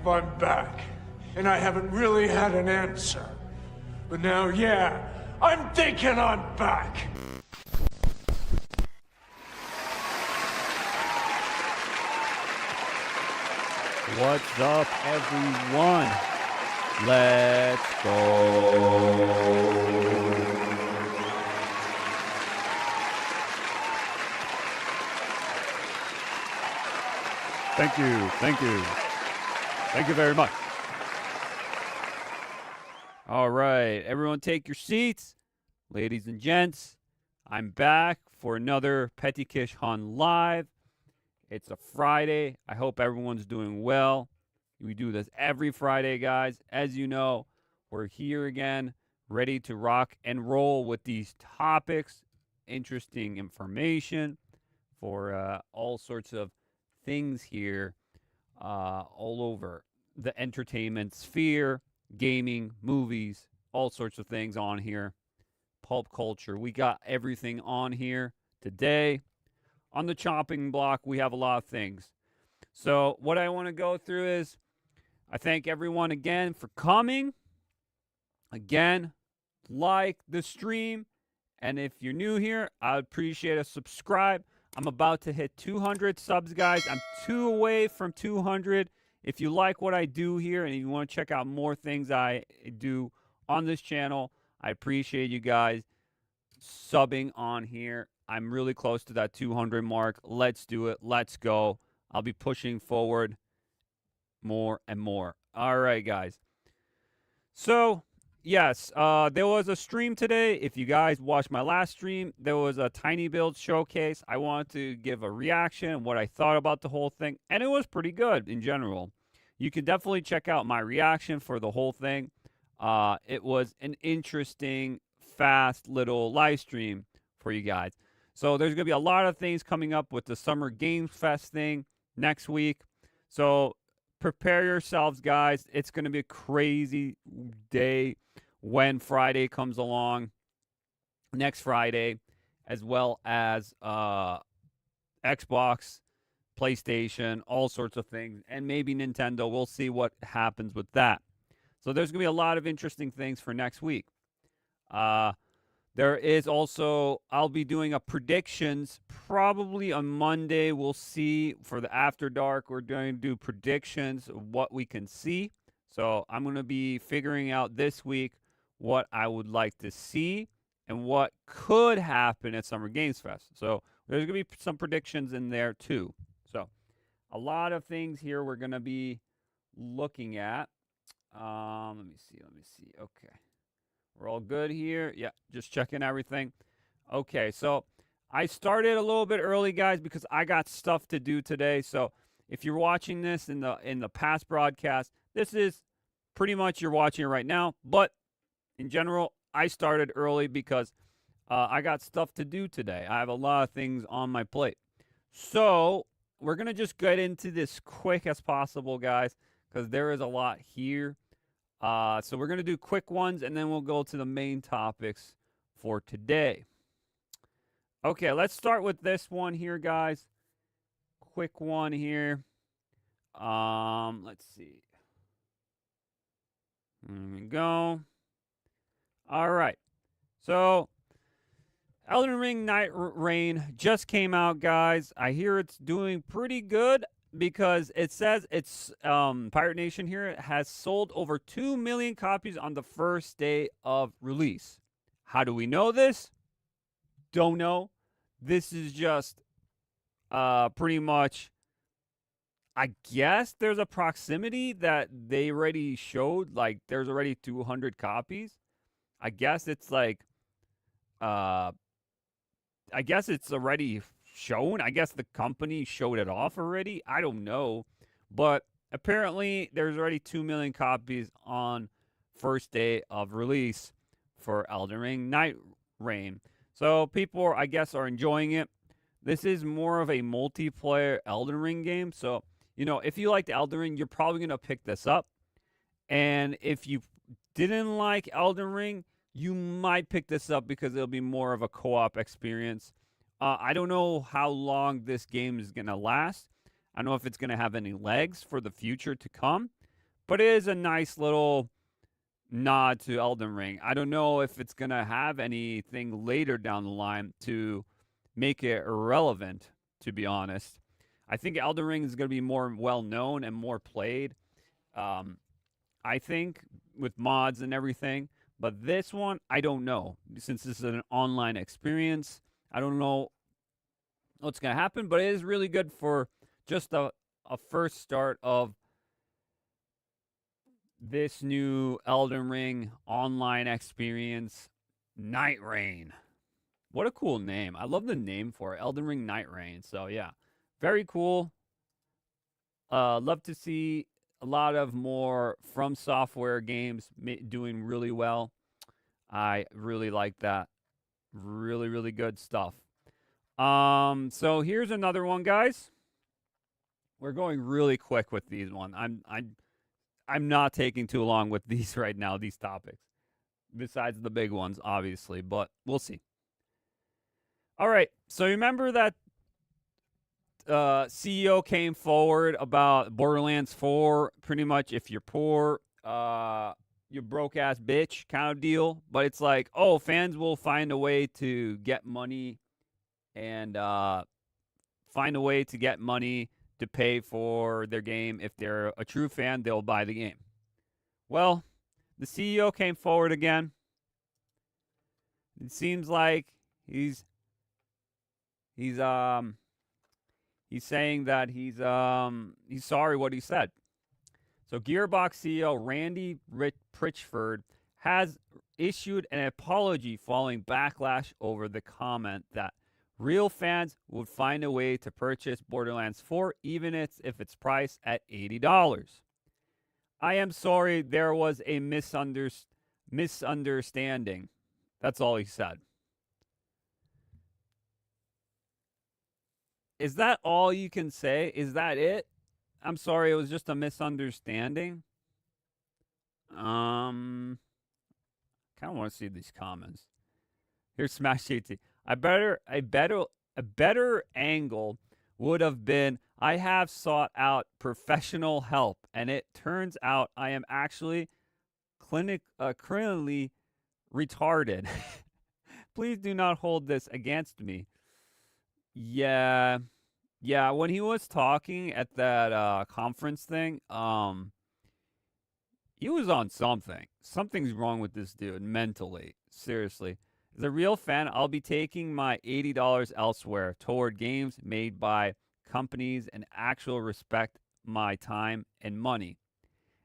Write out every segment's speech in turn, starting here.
if I'm back, and I haven't really had an answer. But now, yeah, I'm thinking I'm back. What's up, everyone? Let's go. Thank you. Thank you. Thank you very much. All right, everyone take your seats. Ladies and gents, I'm back for another Peti Kish Han Live. It's a Friday. I hope everyone's doing well. We do this every Friday, guys. As you know, we're here again, ready to rock and roll with these topics, interesting information for all sorts of things here all over the entertainment sphere, gaming, movies, all sorts of things on here. Pulp culture. We got everything on here today. On the chopping block, we have a lot of things. So what I want to go through is I thank everyone again for coming. Again, like the stream. And if you're new here, I would appreciate a subscribe. I'm about to hit 200 subs, guys. I'm 2 away from 200. If you like what I do here and you want to check out more things I do on this channel, I appreciate you guys subbing on here. I'm really close to that 200 mark. Let's do it. Let's go. I'll be pushing forward more and more. All right, guys. So, yes, there was a stream today. If you guys watched my last stream, there was a tiny build showcase. I wanted to give a reaction, what I thought about the whole thing, and it was pretty good in general. You can definitely check out my reaction for the whole thing. It was an interesting, fast little live stream for you guys. So there's going to be a lot of things coming up with the Summer Games Fest thing next week. So prepare yourselves, guys. It's going to be a crazy day when Friday comes along, next Friday, as well as Xbox, PlayStation, all sorts of things, and maybe Nintendo. We'll see what happens with that. So there's going to be a lot of interesting things for next week. There is also, I'll be doing a predictions probably on Monday. We'll see for the After Dark. We're going to do predictions of what we can see. So I'm going to be figuring out this week what I would like to see and what could happen at Summer Games Fest. So there's going to be some predictions in there too. So a lot of things here we're going to be looking at. Let me see. Okay. We're all good here. Yeah, just checking everything. Okay, so I started a little bit early, guys, because I got stuff to do today. So if you're watching this in the past broadcast, this is pretty much you're watching it right now. But in general, I started early because I got stuff to do today. I have a lot of things on my plate. So we're going to just get into this quick as possible, guys, because there is a lot here. So we're going to do quick ones, and then we'll go to the main topics for today. Okay, let's start with this one here, guys. Quick one here. Let's see. There we go. All right. So Elden Ring Nightreign just came out, guys. I hear it's doing pretty good, because it says it's Pirate Nation here has sold over 2 million copies on the first day of release. How do we know this? Don't know. This is just pretty much, I guess there's a proximity that they already showed, like there's already 200 copies. I guess it's like I guess it's already shown. I guess the company showed it off already. I don't know. But apparently there's already 2 million copies on first day of release for Elden Ring Nightreign. So people, I guess, are enjoying it. This is more of a multiplayer Elden Ring game. So, you know, if you liked Elden Ring, you're probably going to pick this up. And if you didn't like Elden Ring, you might pick this up because it'll be more of a co-op experience. I don't know how long this game is going to last. I don't know if it's going to have any legs for the future to come. But it is a nice little nod to Elden Ring. I don't know if it's going to have anything later down the line to make it irrelevant, to be honest. I think Elden Ring is going to be more well known and more played. I think with mods and everything. But this one, I don't know. Since this is an online experience, I don't know what's going to happen. But it is really good for just a first start of this new Elden Ring online experience, Nightreign. What a cool name. I love the name for it, Elden Ring Nightreign. So, yeah, very cool. Love to see a lot of more From Software games doing really well. I really like that. Really, really good stuff. So here's another one, guys. We're going really quick with these one. I'm not taking too long with these right now, these topics. Besides the big ones, obviously, but we'll see. All right. So remember that CEO came forward about Borderlands 4, pretty much if you're poor, you broke ass bitch kind of deal. But it's like, oh, fans will find a way to get money and find a way to get money to pay for their game. If they're a true fan, they'll buy the game. Well, the CEO came forward again. It seems like he's saying that he's sorry what he said. So Gearbox CEO Randy Pritchford has issued an apology following backlash over the comment that real fans would find a way to purchase Borderlands 4 even if it's priced at $80. I am sorry there was a misunderstanding. That's all he said. Is that all you can say? Is that it? I'm sorry, it was just a misunderstanding. Kind of want to see these comments. Here's Smash JT. A better angle would have been I have sought out professional help, and it turns out I am actually clinically retarded. Please do not hold this against me. Yeah, when he was talking at that conference thing, he was on something. Something's wrong with this dude mentally. Seriously. As a real fan, I'll be taking my $80 elsewhere toward games made by companies and actual respect my time and money.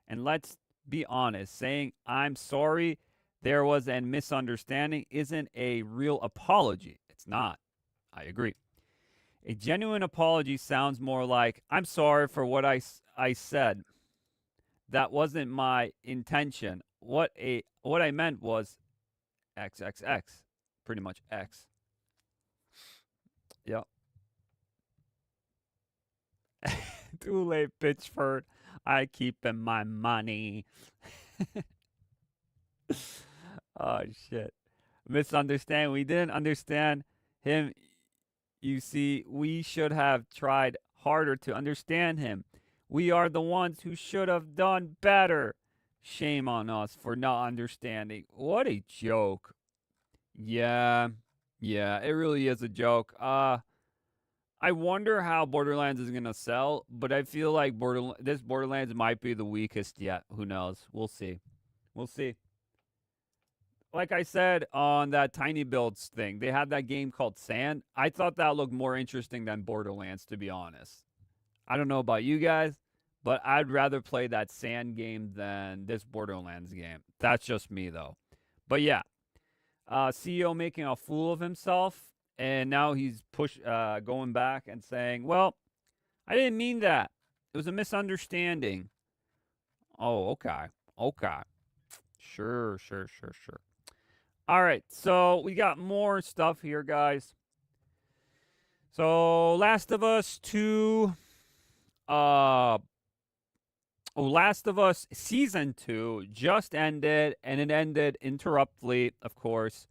And let's be honest, saying I'm sorry there was a misunderstanding isn't a real apology. It's not. I agree. A genuine apology sounds more like, I'm sorry for what I said. That wasn't my intention. What I meant was XXX. Pretty much X. Yep. Too late, Pitchford. I keeping my money. Oh, shit. Misunderstand. We didn't understand him. You see, we should have tried harder to understand him. We are the ones who should have done better. Shame on us for not understanding. What a joke. Yeah, it really is a joke. I wonder how Borderlands is going to sell, but I feel like this Borderlands might be the weakest yet. Who knows? We'll see. Like I said on that Tiny Builds thing, they had that game called Sand. I thought that looked more interesting than Borderlands, to be honest. I don't know about you guys, but I'd rather play that Sand game than this Borderlands game. That's just me, though. But yeah, CEO making a fool of himself, and now he's going back and saying, well, I didn't mean that. It was a misunderstanding. Oh, okay. Sure. All right, so we got more stuff here, guys. So, Last of Us 2, Last of Us Season 2 just ended, and it ended interruptly, of course.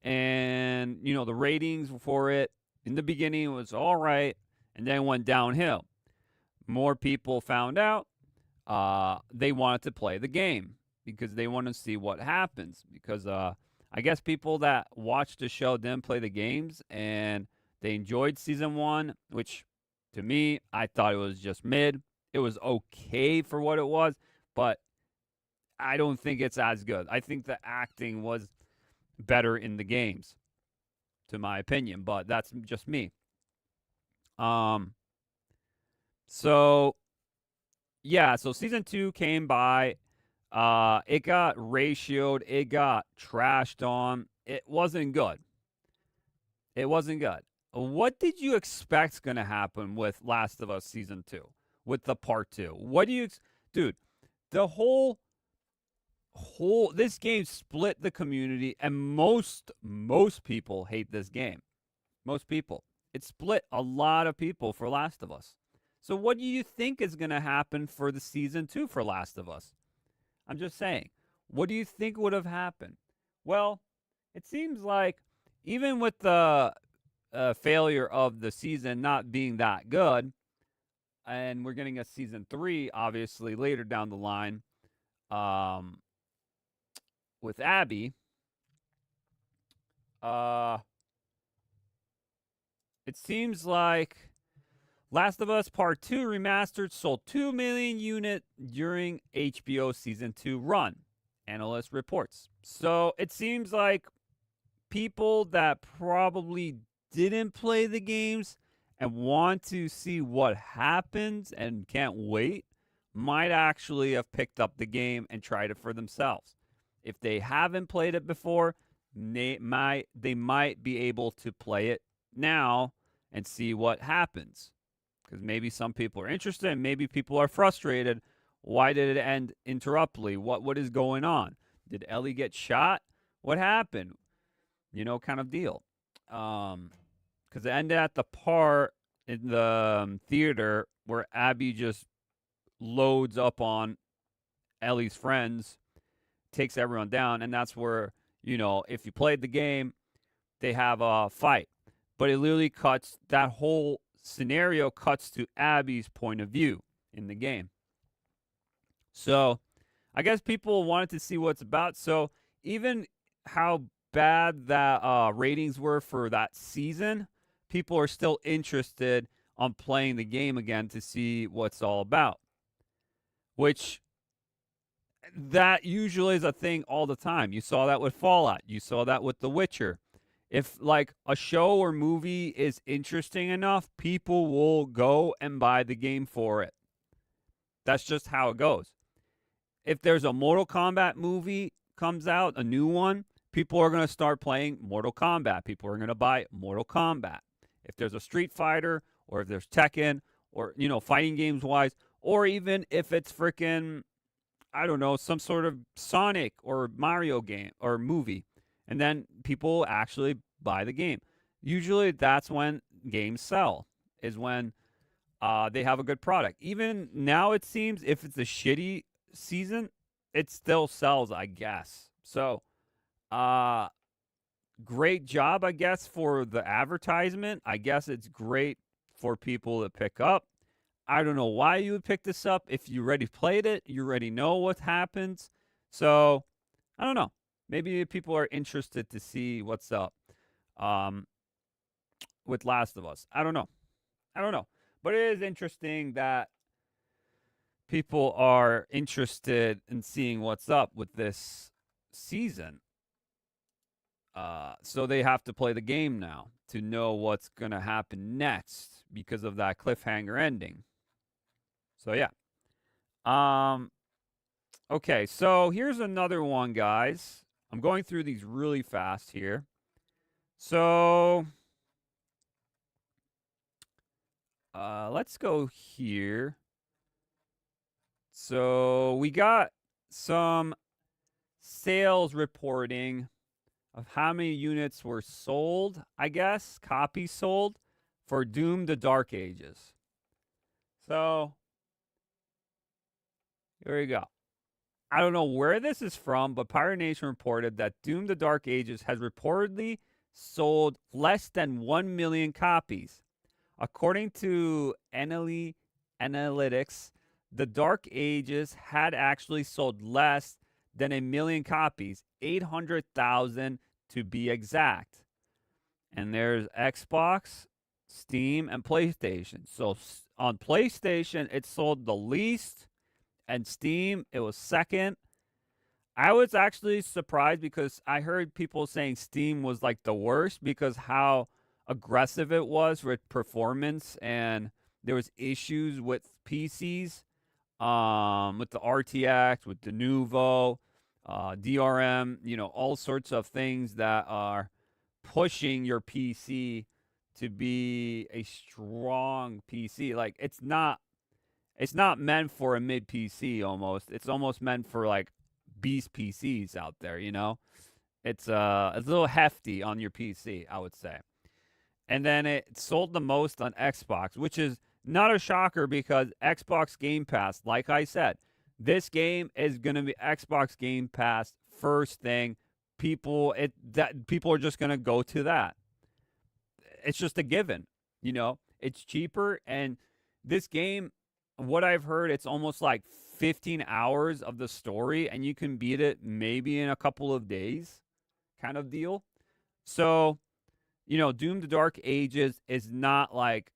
And, the ratings for it in the beginning was all right, and then went downhill. More people found out. they wanted to play the game because they want to see what happens. Because I guess people that watched the show didn't play the games and they enjoyed season 1, which to me, I thought it was just mid. It was okay for what it was, but I don't think it's as good. I think the acting was better in the games, to my opinion, but that's just me. So yeah, so season 2 came by. It got ratioed. It got trashed on. It wasn't good. It wasn't good. What did you expect's going to happen with Last of Us season 2, with the part 2? What do you, dude? The whole this game split the community, and most people hate this game. Most people. It split a lot of people for Last of Us. So what do you think is going to happen for the season 2 for Last of Us? I'm just saying. What do you think would have happened? Well, it seems like even with the failure of the season not being that good, and we're getting a season 3, obviously, later down the line, with Abby, it seems like Last of Us Part 2 Remastered sold 2 million units during HBO Season 2 run, analyst reports. So it seems like people that probably didn't play the games and want to see what happens and can't wait might actually have picked up the game and tried it for themselves. If they haven't played it before, they might be able to play it now and see what happens. Because maybe some people are interested and maybe people are frustrated. Why did it end interruptly? What is going on? Did Ellie get shot? What happened? Kind of deal. Because it ended at the part in the theater where Abby just loads up on Ellie's friends, takes everyone down, and that's where, if you played the game, they have a fight. But it literally cuts, that whole scenario cuts to Abby's point of view in the game. So I guess people wanted to see what it's about. So even how bad that ratings were for that season, people are still interested on playing the game again to see what's all about. Which, that usually is a thing all the time. You saw that with Fallout. You saw that with The Witcher. If like a show or movie is interesting enough, people will go and buy the game for it. That's just how it goes. If there's a Mortal Kombat movie comes out, a new one, people are going to start playing Mortal Kombat. People are going to buy Mortal Kombat. If there's a Street Fighter, or if there's Tekken, or, fighting games wise, or even if it's freaking, I don't know, some sort of Sonic or Mario game or movie, and then people actually buy the game. Usually that's when games sell, is when they have a good product. Even now, it seems, if it's a shitty season, it still sells, I guess. So, great job, I guess, for the advertisement. I guess it's great for people to pick up. I don't know why you would pick this up. If you already played it, you already know what happens. So, I don't know. Maybe people are interested to see what's up with Last of Us. I don't know. But it is interesting that people are interested in seeing what's up with this season. So they have to play the game now to know what's going to happen next because of that cliffhanger ending. So, yeah. Okay, so here's another one, guys. I'm going through these really fast here. So, let's go here. So, we got some sales reporting of how many units were sold, I guess, copies sold, for Doom: The Dark Ages. So, here we go. I don't know where this is from, but Pirate Nation reported that Doom: The Dark Ages has reportedly sold less than 1 million copies. According to Analytics, the Dark Ages had actually sold less than 1 million copies, 800,000 to be exact. And there's Xbox, Steam, and PlayStation. So on PlayStation, it sold the least, and Steam, it was second. I was actually surprised because I heard people saying Steam was like the worst because how aggressive it was with performance, and there was issues with PCs, with the RTX, with the Nuvo, DRM, all sorts of things that are pushing your PC to be a strong PC. Like it's not meant for a mid PC almost. It's almost meant for like beast PCs out there, It's a little hefty on your PC, I would say. And then it sold the most on Xbox, which is not a shocker because Xbox Game Pass, like I said, this game is going to be Xbox Game Pass first thing. People are just going to go to that. It's just a given, It's cheaper, and this game, what I've heard, it's almost like 15 hours of the story, and you can beat it maybe in a couple of days, kind of deal. So, Doom: The Dark Ages is not like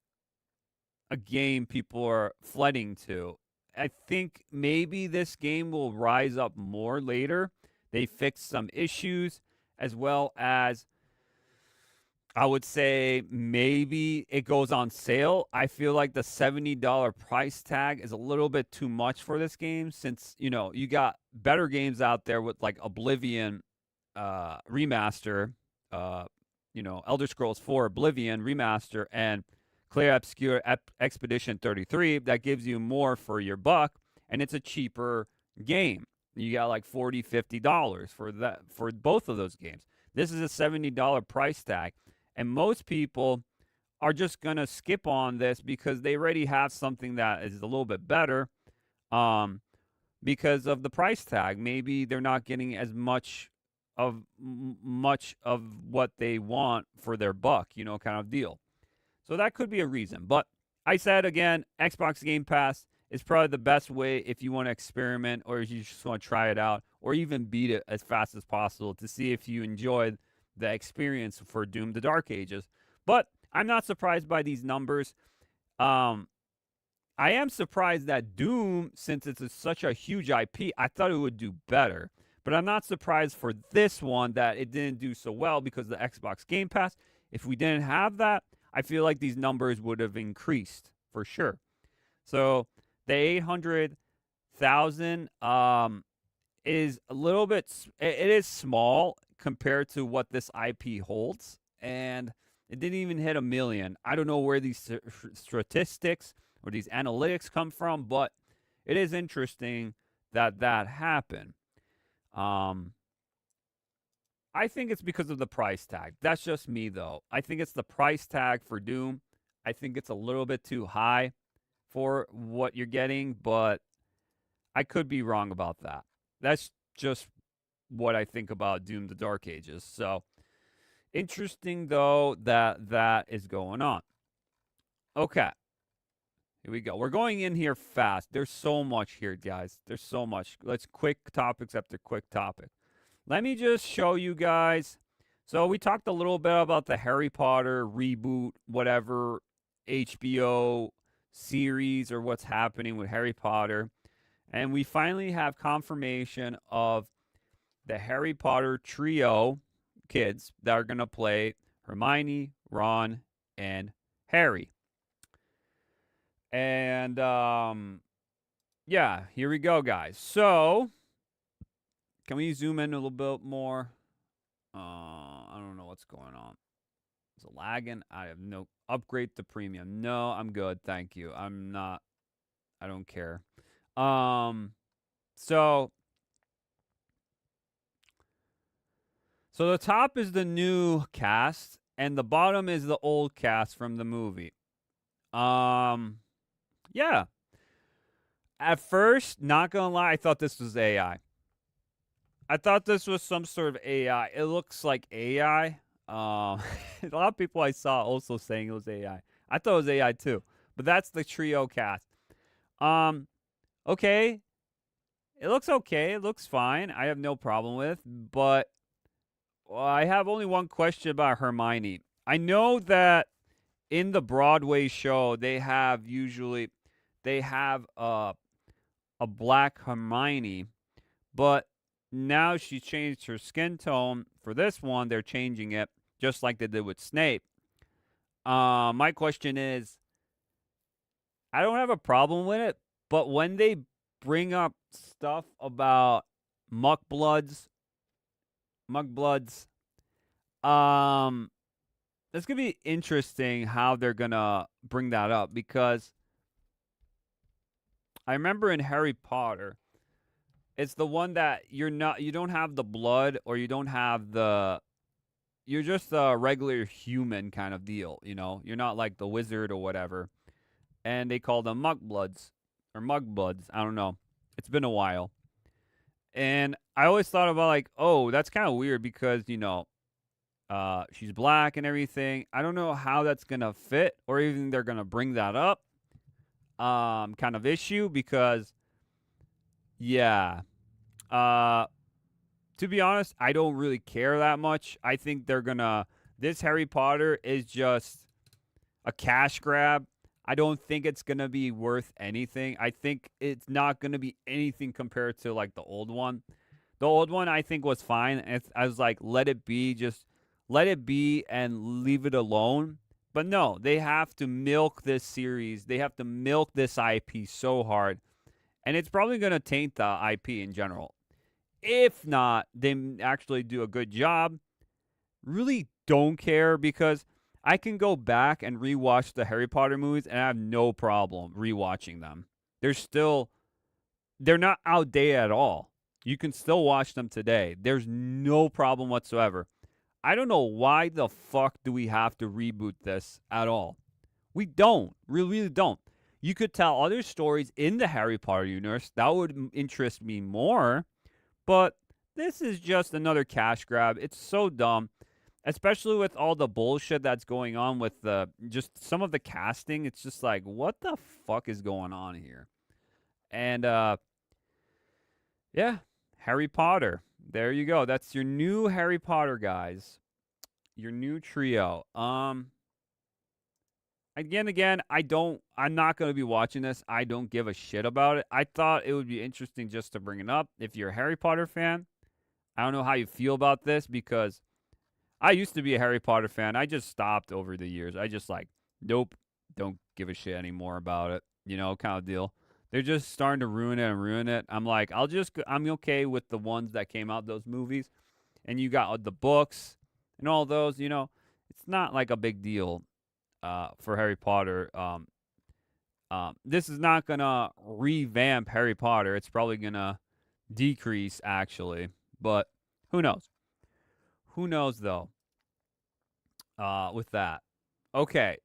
a game people are flooding to. I think maybe this game will rise up more later. They fixed some issues, as well as I would say maybe it goes on sale. I feel like the $70 price tag is a little bit too much for this game since, you got better games out there with like Oblivion remaster, Elder Scrolls 4 Oblivion remaster, and Clair Obscur Expedition 33 that gives you more for your buck, and it's a cheaper game. You got like $40, $50 for both of those games. This is a $70 price tag. And most people are just going to skip on this because they already have something that is a little bit better because of the price tag. Maybe they're not getting as much of what they want for their buck, kind of deal. So that could be a reason. But I said, again, Xbox Game Pass is probably the best way if you want to experiment or if you just want to try it out or even beat it as fast as possible to see if you enjoyed the experience for Doom: The Dark Ages. But I'm not surprised by these numbers. I am surprised that Doom, since it's such a huge IP, I thought it would do better. But I'm not surprised for this one that it didn't do so well because of the Xbox Game Pass. If we didn't have that, I feel like these numbers would have increased for sure. So the 800,000 is a little bit, it is small compared to what this IP holds, and it didn't even hit 1 million. I don't know where these statistics or these analytics come from, but it is interesting that happened. I think it's because of the price tag. That's just me, though. I think it's the price tag for Doom. I think it's a little bit too high for what you're getting, but I could be wrong about that. That's just what I think about Doom: The Dark Ages. So interesting, though, that is going on. Okay. Here we go. We're going in here fast. There's so much here, guys. There's so much. Let's quick topics after quick topic. Let me just show you guys. So we talked a little bit about the Harry Potter reboot, whatever, HBO series or what's happening with Harry Potter. And we finally have confirmation of the Harry Potter trio kids that are going to play Hermione, Ron, and Harry. And yeah, here we go, guys. So can we zoom in a little bit more? I don't know what's going on. Is it lagging? I have no upgrade to premium. No, I'm good. Thank you. I don't care. So the top is the new cast and the bottom is the old cast from the movie. Yeah. At first, not gonna lie, I thought this was AI. I thought this was some sort of AI. It looks like AI. A lot of people I saw also saying it was AI. I thought it was AI too, but that's the trio cast. okay. It looks okay. It looks fine. I have no problem with. But I have only one question about Hermione. I know that in the Broadway show, they have a black Hermione, but now she's changed her skin tone. For this one, they're changing it just like they did with Snape. My question is, I don't have a problem with it, but when they bring up stuff about muckbloods, um, it's gonna be interesting how they're gonna bring that up because I remember in Harry Potter, it's the one that you don't have the blood or you don't have you're just a regular human kind of deal, you know? You're not like the wizard or whatever. And they call them muckbloods or mugbloods. I don't know. It's been a while. And I always thought about like, oh, that's kind of weird because, she's black and everything. I don't know how that's going to fit or even they're going to bring that up kind of issue because, yeah. To be honest, I don't really care that much. I think this Harry Potter is just a cash grab. I don't think it's going to be worth anything. I think it's not going to be anything compared to like the old one. The old one I think was fine. I was like, let it be, just let it be and leave it alone. But no, they have to milk this series. They have to milk this IP so hard. And it's probably going to taint the IP in general. If not, they actually do a good job. Really don't care because I can go back and rewatch the Harry Potter movies and I have no problem rewatching them. They're not outdated at all. You can still watch them today. There's no problem whatsoever. I don't know why the fuck do we have to reboot this at all. We don't. We really don't. You could tell other stories in the Harry Potter universe. That would interest me more. But this is just another cash grab. It's so dumb. Especially with all the bullshit that's going on with just some of the casting. It's just like, what the fuck is going on here? And yeah, Harry Potter. There you go. That's your new Harry Potter, guys. Your new trio. Again, I'm not going to be watching this. I don't give a shit about it. I thought it would be interesting just to bring it up. If you're a Harry Potter fan, I don't know how you feel about this because I used to be a Harry Potter fan. I just stopped over the years. I just like, nope, don't give a shit anymore about it, kind of deal. They're just starting to ruin it. I'm like, I'm okay with the ones that came out, those movies. And you got the books and all those, it's not like a big deal for Harry Potter. This is not going to revamp Harry Potter. It's probably going to decrease, actually. But who knows? Who knows, though, with that. Okay,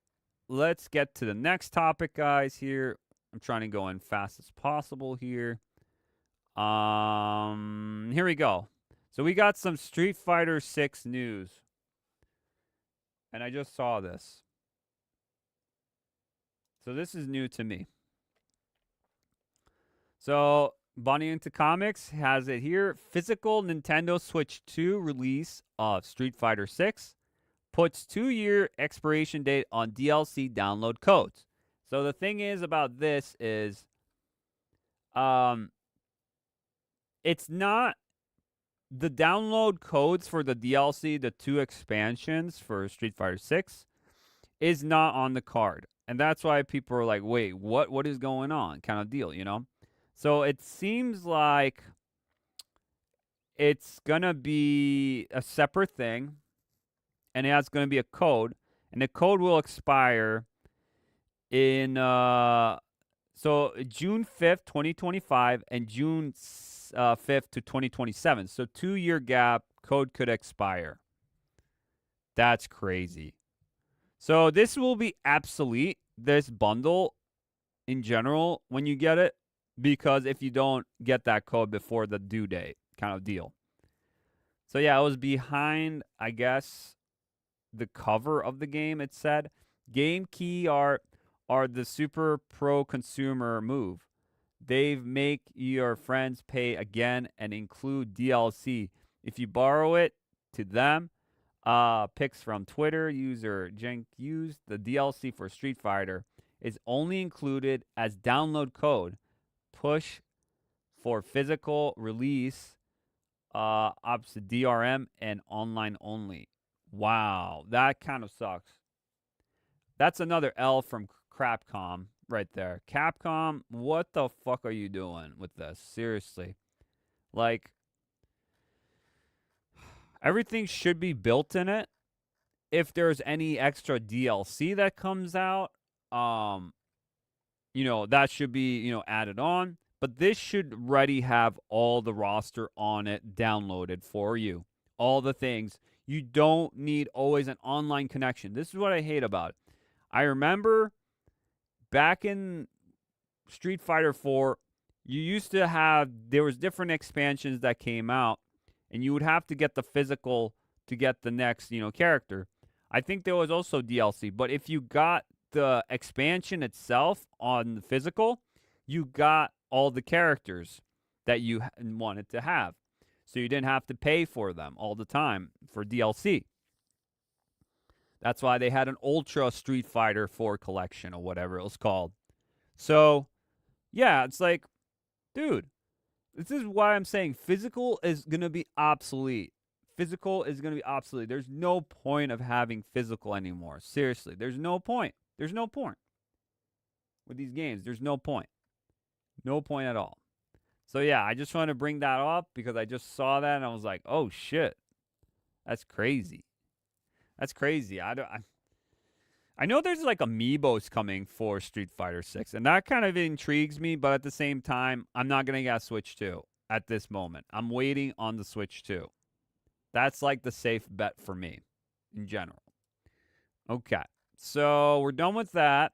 let's get to the next topic, guys, here. I'm trying to go in fast as possible here. Here we go. So we got some Street Fighter 6 news. And I just saw this. So this is new to me. So Bonnie into Comics has it here. Physical Nintendo Switch 2 release of Street Fighter 6 puts 2-year expiration date on DLC download codes. So the thing is about this is it's not the download codes for the DLC, the 2 expansions for Street Fighter 6 is not on the card. And that's why people are like, "Wait, what is going on?" kind of deal, So it seems like it's going to be a separate thing, and it's going to be a code, and the code will expire in so June 5th, 2025, and June 5th to 2027. So 2-year gap, code could expire. That's crazy. So this will be obsolete, this bundle in general, when you get it, because if you don't get that code before the due date kind of deal. So yeah, it was behind, I guess, the cover of the game. It said, game key are the super pro consumer move. They've make your friends pay again and include DLC. If you borrow it to them, pics from Twitter user Jenk used the DLC for Street Fighter is only included as download code. Push for physical release, up to DRM and online only. Wow, that kind of sucks. That's another L from Capcom right there. Capcom, what the fuck are you doing with this? Seriously. Like, everything should be built in it. If there's any extra DLC that comes out, that should be, added on. But this should already have all the roster on it downloaded for you. All the things. You don't need always an online connection. This is what I hate about it. I remember back in Street Fighter 4, you used to have, there was different expansions that came out, and you would have to get the physical to get the next, character. I think there was also DLC, but if you got the expansion itself on the physical, you got all the characters that you wanted to have. So you didn't have to pay for them all the time for DLC. That's why they had an Ultra Street Fighter 4 collection or whatever it was called. So, yeah, it's like, dude, this is why I'm saying physical is going to be obsolete. Physical is going to be obsolete. There's no point of having physical anymore. Seriously, there's no point. There's no point. With these games, there's no point. No point at all. So, yeah, I just want to bring that up because I just saw that and I was like, oh, shit. That's crazy. That's crazy. I know there's like amiibos coming for Street Fighter 6, and that kind of intrigues me, but at the same time, I'm not going to get Switch 2 at this moment. I'm waiting on the Switch 2. That's like the safe bet for me in general. Okay, so we're done with that.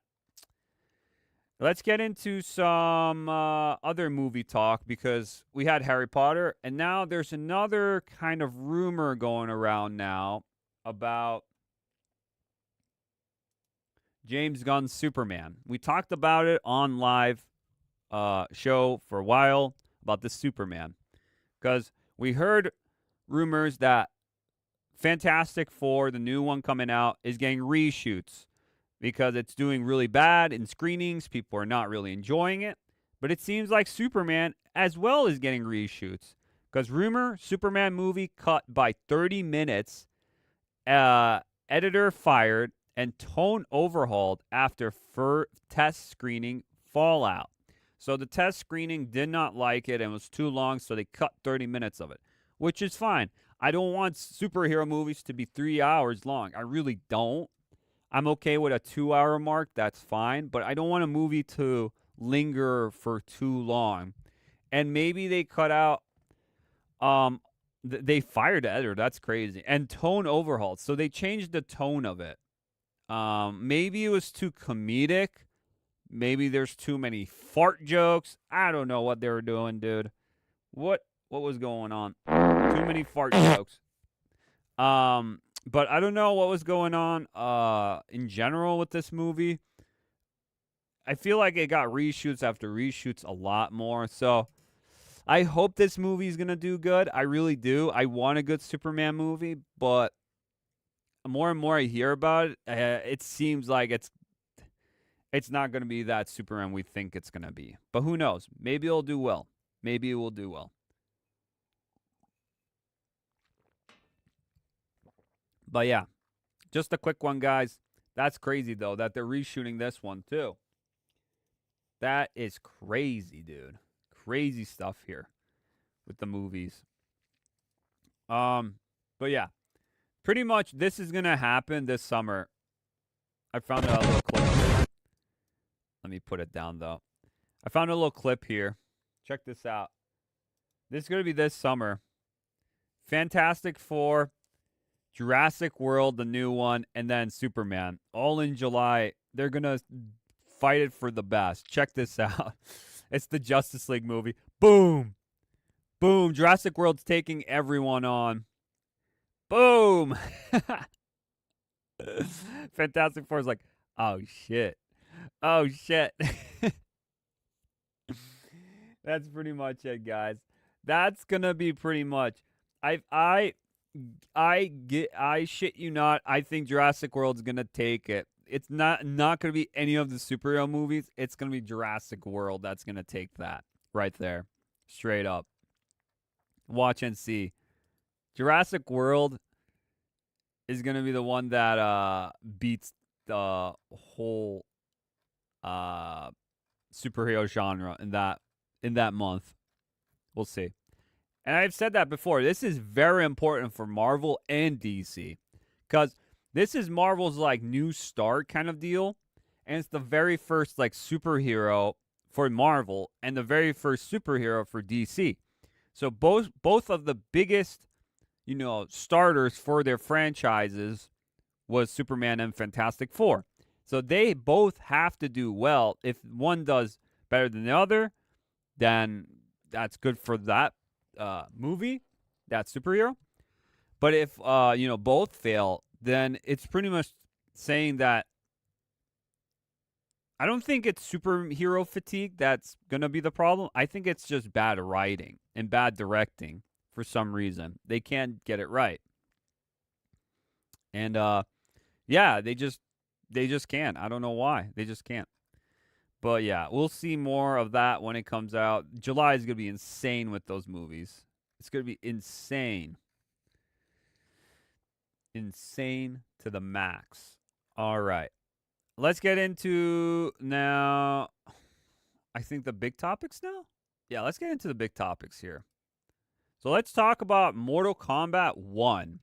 Let's get into some other movie talk because we had Harry Potter, and now there's another kind of rumor going around now about James Gunn's Superman. We talked about it on live show for a while about this Superman because we heard rumors that Fantastic Four, the new one coming out, is getting reshoots because it's doing really bad in screenings. People are not really enjoying it. But it seems like Superman as well is getting reshoots because rumor, Superman movie cut by 30 minutes, editor fired, and tone overhauled after test screening fallout. So the test screening did not like it and was too long, so they cut 30 minutes of it, which is fine. I don't want superhero movies to be 3 hours long. I really don't. I'm okay with a 2-hour mark. That's fine. But I don't want a movie to linger for too long. And maybe they cut out... they fired the editor. That's crazy. And tone overhauled. So they changed the tone of it. Maybe it was too comedic. Maybe there's too many fart jokes. I don't know what they were doing, dude. What was going on? Too many fart jokes. But I don't know what was going on in general with this movie. I feel like it got reshoots after reshoots a lot more. So I hope this movie is going to do good. I really do. I want a good Superman movie, but more and more I hear about it, it seems like it's not going to be that Superman we think it's going to be. But who knows? Maybe it'll do well. Maybe it will do well. But yeah, just a quick one, guys. That's crazy, though, that they're reshooting this one, too. That is crazy, dude. Crazy stuff here with the movies. But yeah, pretty much this is going to happen this summer. I found a little clip here. Let me put it down, though. I found a little clip here. Check this out. This is going to be this summer. Fantastic Four, Jurassic World, the new one, and then Superman. All in July. They're going to fight it for the best. Check this out. It's the Justice League movie. Boom. Boom. Jurassic World's taking everyone on. Boom. Fantastic Four is like, oh, shit. Oh, shit. That's pretty much it, guys. That's gonna be pretty much. I shit you not. I think Jurassic World's gonna take it. It's not gonna be any of the superhero movies. It's gonna be Jurassic World that's gonna take that right there, straight up. Watch and see. Jurassic World is gonna be the one that beats the whole superhero genre in that month. We'll see. And I've said that before. This is very important for Marvel and DC because this is Marvel's like new start kind of deal, and it's the very first like superhero for Marvel and the very first superhero for DC. So both of the biggest, starters for their franchises was Superman and Fantastic Four. So they both have to do well. If one does better than the other, then that's good for that movie, that superhero. But if both fail, then it's pretty much saying that I don't think it's superhero fatigue that's gonna be the problem. I think it's just bad writing and bad directing for some reason. They can't get it right, and yeah, they just can't. I don't know why. They just can't. But yeah, we'll see more of that when it comes out. July is going to be insane with those movies. It's going to be insane. Insane to the max. All right. Let's get into now, I think the big topics now? Yeah, let's get into the big topics here. So let's talk about Mortal Kombat 1.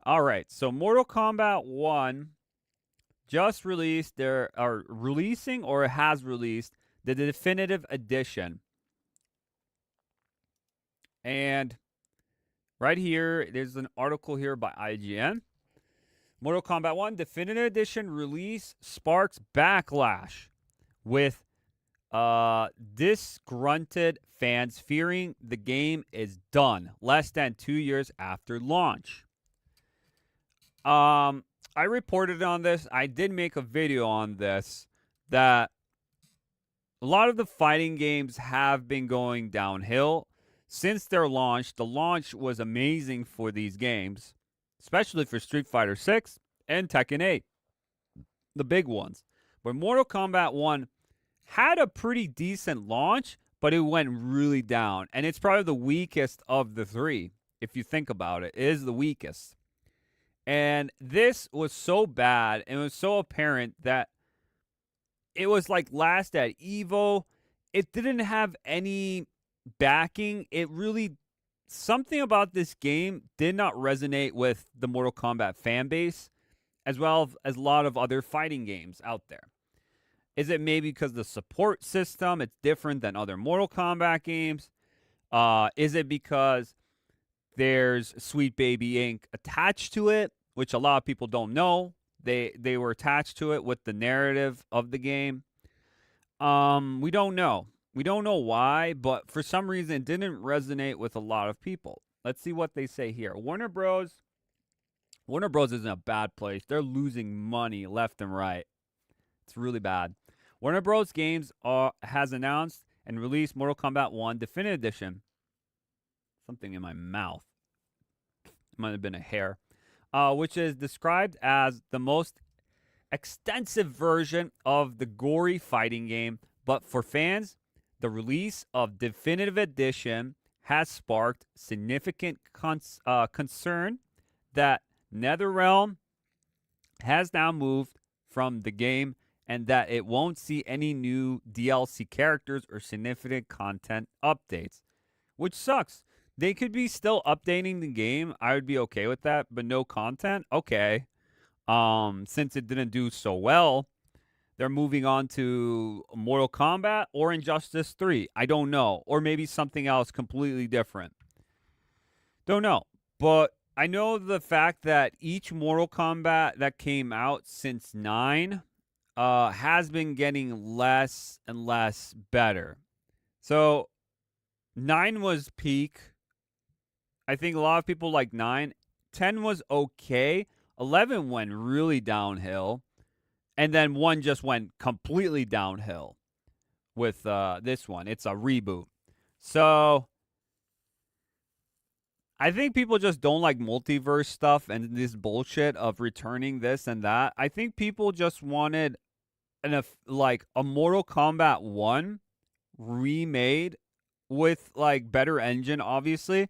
All right. So Mortal Kombat 1 just released releasing or has released the definitive edition. And right here, there's an article here by IGN. Mortal Kombat 1 definitive edition release sparks backlash with disgruntled fans fearing the game is done less than 2 years after launch. I reported on this. I did make a video on this that a lot of the fighting games have been going downhill since their launch. The launch was amazing for these games, especially for Street Fighter 6 and Tekken 8, the big ones. But Mortal Kombat 1 had a pretty decent launch, but it went really down. And it's probably the weakest of the three, if you think about it. It is the weakest. And this was so bad and it was so apparent that it was like last at EVO. It didn't have any backing. It really, something about this game did not resonate with the Mortal Kombat fan base, as well as a lot of other fighting games out there. Is it maybe because the support system, it's different than other Mortal Kombat games? Is it because there's Sweet Baby Inc. attached to it, which a lot of people don't know? They were attached to it with the narrative of the game. We don't know. We don't know why, but for some reason it didn't resonate with a lot of people. Let's see what they say here. Warner Bros. is in a bad place. They're losing money left and right. It's really bad. Warner Bros. Games has announced and released Mortal Kombat 1 Definitive Edition. Something in my mouth. It might have been a hair. Which is described as the most extensive version of the gory fighting game. But for fans, the release of Definitive Edition has sparked significant concern that NetherRealm has now moved from the game and that it won't see any new DLC characters or significant content updates, which sucks. They could be still updating the game. I would be okay with that, but no content? Okay. Since it didn't do so well, they're moving on to Mortal Kombat or Injustice 3. I don't know. Or maybe something else completely different. Don't know. But I know the fact that each Mortal Kombat that came out since 9 has been getting less and less better. So 9 was peak. I think a lot of people like 9. 10 was okay. 11 went really downhill. And then 1 just went completely downhill. with this one. It's a reboot. So I think people just don't like multiverse stuff and this bullshit of returning this and that. I think people just wanted like a Mortal Kombat 1 remade with like better engine, obviously,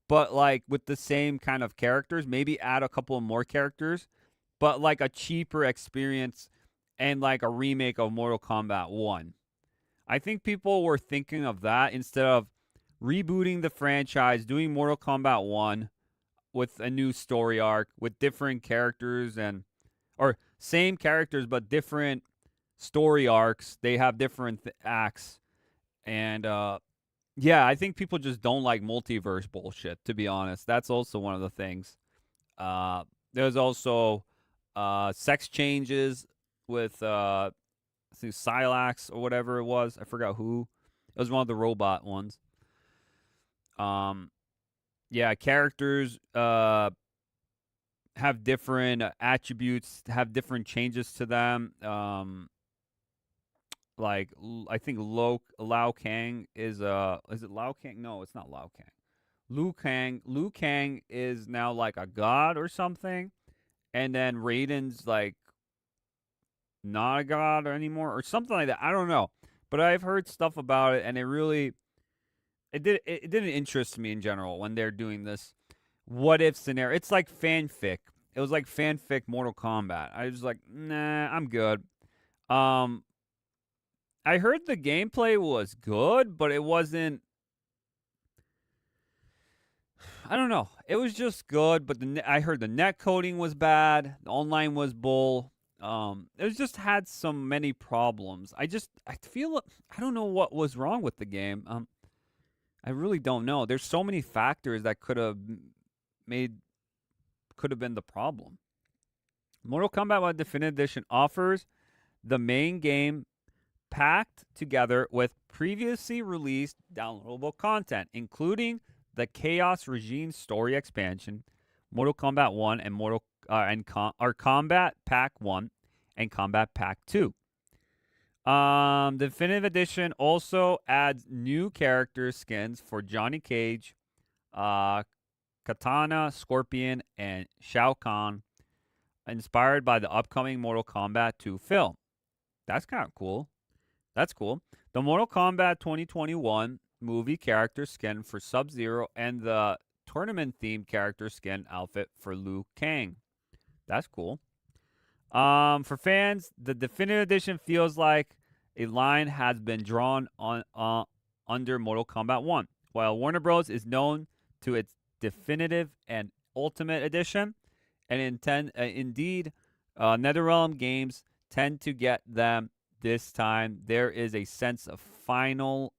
but like with the same kind of characters, maybe add a couple of more characters, but like a cheaper experience and like a remake of Mortal Kombat 1. I think people were thinking of that instead of rebooting the franchise, doing Mortal Kombat 1 with a new story arc with different characters or same characters but different story arcs. They have different acts. And yeah, I think people just don't like multiverse bullshit, to be honest. That's also one of the things. There's also sex changes with I think Silax or whatever it was. I forgot who. It was one of the robot ones. Yeah, characters have different attributes, have different changes to them. Like I think Lao Kang is it Lao Kang? No, it's not Lao Kang. Liu Kang is now like a god or something, and then Raiden's like not a god anymore or something like that. I don't know, but I've heard stuff about it, and it didn't interest me in general when they're doing this what if scenario. It's like fanfic. It was like fanfic Mortal Kombat. I was like, nah, I'm good. I heard the gameplay was good, but it wasn't. I don't know. It was just good, but I heard the net coding was bad. The online was bull. It was just had so many problems. I feel I don't know what was wrong with the game. I really don't know. There's so many factors that could have been the problem. Mortal Kombat 1 Definitive Edition offers the main game packed together with previously released downloadable content, including the Chaos Regime story expansion, Mortal Kombat 1 and Combat Pack 1 and Combat Pack 2. The Definitive Edition also adds new character skins for Johnny Cage, Katana, Scorpion, and Shao Kahn, inspired by the upcoming Mortal Kombat 2 film. That's kind of cool. That's cool. The Mortal Kombat 2021 movie character skin for Sub-Zero and the tournament-themed character skin outfit for Liu Kang. That's cool. For fans, the Definitive Edition feels like a line has been drawn on under Mortal Kombat 1. While Warner Bros. Is known to its Definitive and Ultimate Edition, and indeed, NetherRealm games tend to get them this time. There is a sense of finality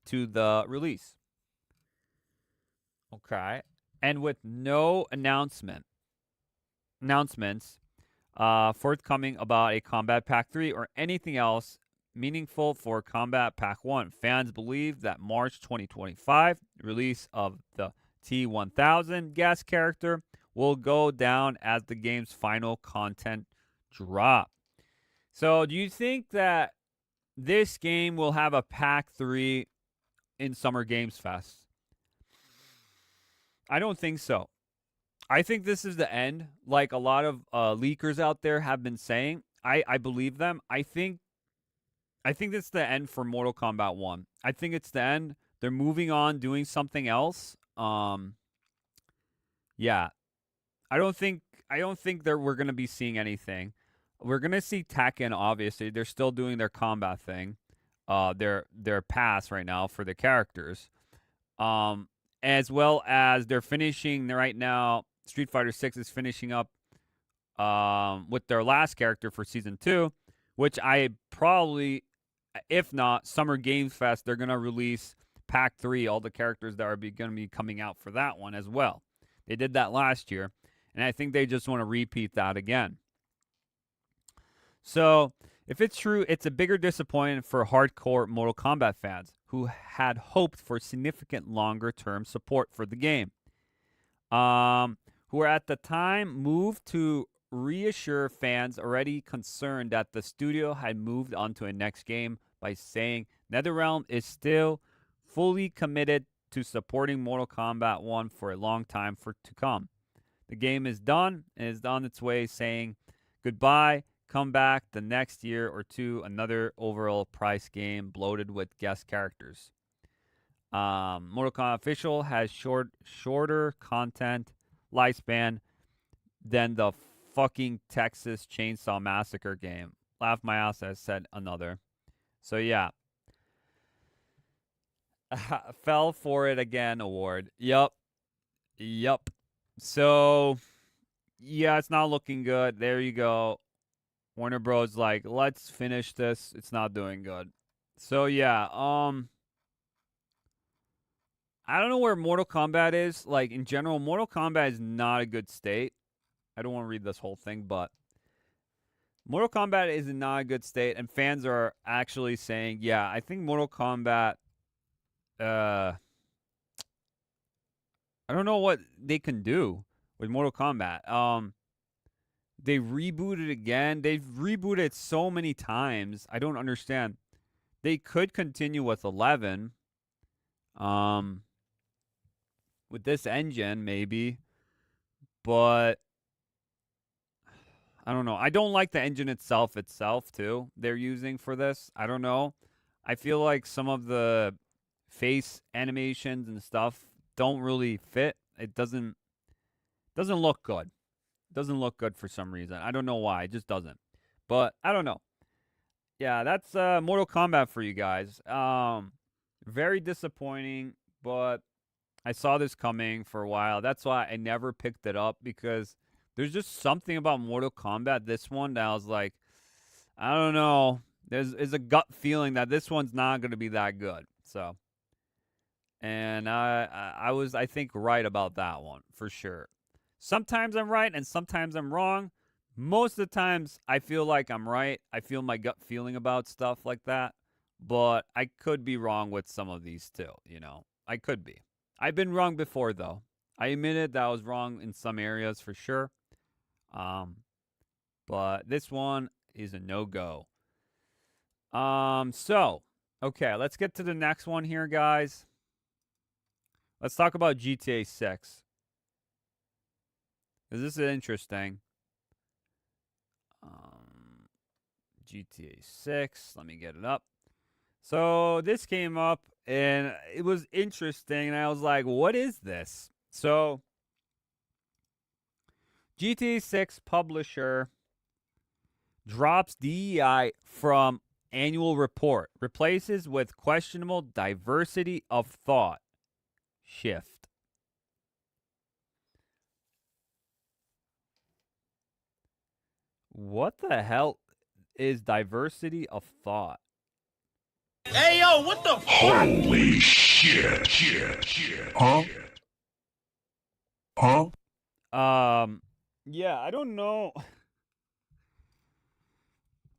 to the release. Okay. And with no announcements forthcoming about a Combat Pack 3 or anything else meaningful for Combat Pack 1, fans believe that March 2025 release of the T-1000 guest character will go down as the game's final content drop. So do you think that this game will have a Pack 3 in Summer Games Fest? I don't think so. I think this is the end, like a lot of leakers out there have been saying. I believe them. I think it's the end for Mortal Kombat 1. I think it's the end. They're moving on, doing something else. Yeah. I don't think we're gonna be seeing anything. We're gonna see Tekken, obviously. They're still doing their combat thing. Their pass right now for the characters. As well as they're finishing right now. Street Fighter 6 is finishing up with their last character for Season 2, which I probably, if not, Summer Games Fest, they're going to release Pack 3, all the characters that are going to be coming out for that one as well. They did that last year, and I think they just want to repeat that again. So, if it's true, it's a bigger disappointment for hardcore Mortal Kombat fans who had hoped for significant longer-term support for the game. Who were at the time moved to reassure fans already concerned that the studio had moved on to a next game by saying NetherRealm is still fully committed to supporting Mortal Kombat 1 for a long time to come. The game is done and is on its way, saying goodbye, come back the next year or two, another overall price game bloated with guest characters. Mortal Kombat Official has shorter content lifespan than the fucking Texas Chainsaw Massacre game. Laugh my ass, I said another. So yeah. Fell for it again award. Yup. So yeah, it's not looking good. There you go. Warner Bros. Like, let's finish this. It's not doing good. So yeah, I don't know where Mortal Kombat is. Like, in general, Mortal Kombat is not a good state. I don't want to read this whole thing, but Mortal Kombat is in not a good state, and fans are actually saying, yeah, I think Mortal Kombat, I don't know what they can do with Mortal Kombat. They rebooted again. They've rebooted so many times. I don't understand. They could continue with 11. With this engine, maybe. But I don't know. I don't like the engine itself, too, they're using for this. I don't know. I feel like some of the face animations and stuff don't really fit. It doesn't look good. It doesn't look good for some reason. I don't know why. It just doesn't. But I don't know. Yeah, that's Mortal Kombat for you guys. Very disappointing, but I saw this coming for a while. That's why I never picked it up, because there's just something about Mortal Kombat, this one, that I was like, I don't know. There's a gut feeling that this one's not going to be that good. So, and I was, I think, right about that one for sure. Sometimes I'm right and sometimes I'm wrong. Most of the times I feel like I'm right. I feel my gut feeling about stuff like that. But I could be wrong with some of these too, you know. I could be. I've been wrong before, though. I admitted that I was wrong in some areas for sure. But this one is a no-go. So, okay, let's get to the next one here, guys. Let's talk about GTA 6. Because this is interesting. GTA 6, let me get it up. So this came up, and it was interesting, and I was like, what is this? So, GTA 6 publisher drops DEI from annual report, replaces with questionable diversity of thought shift. What the hell is diversity of thought? Hey, yo, what the fuck? Holy shit. Huh? Yeah, I don't know.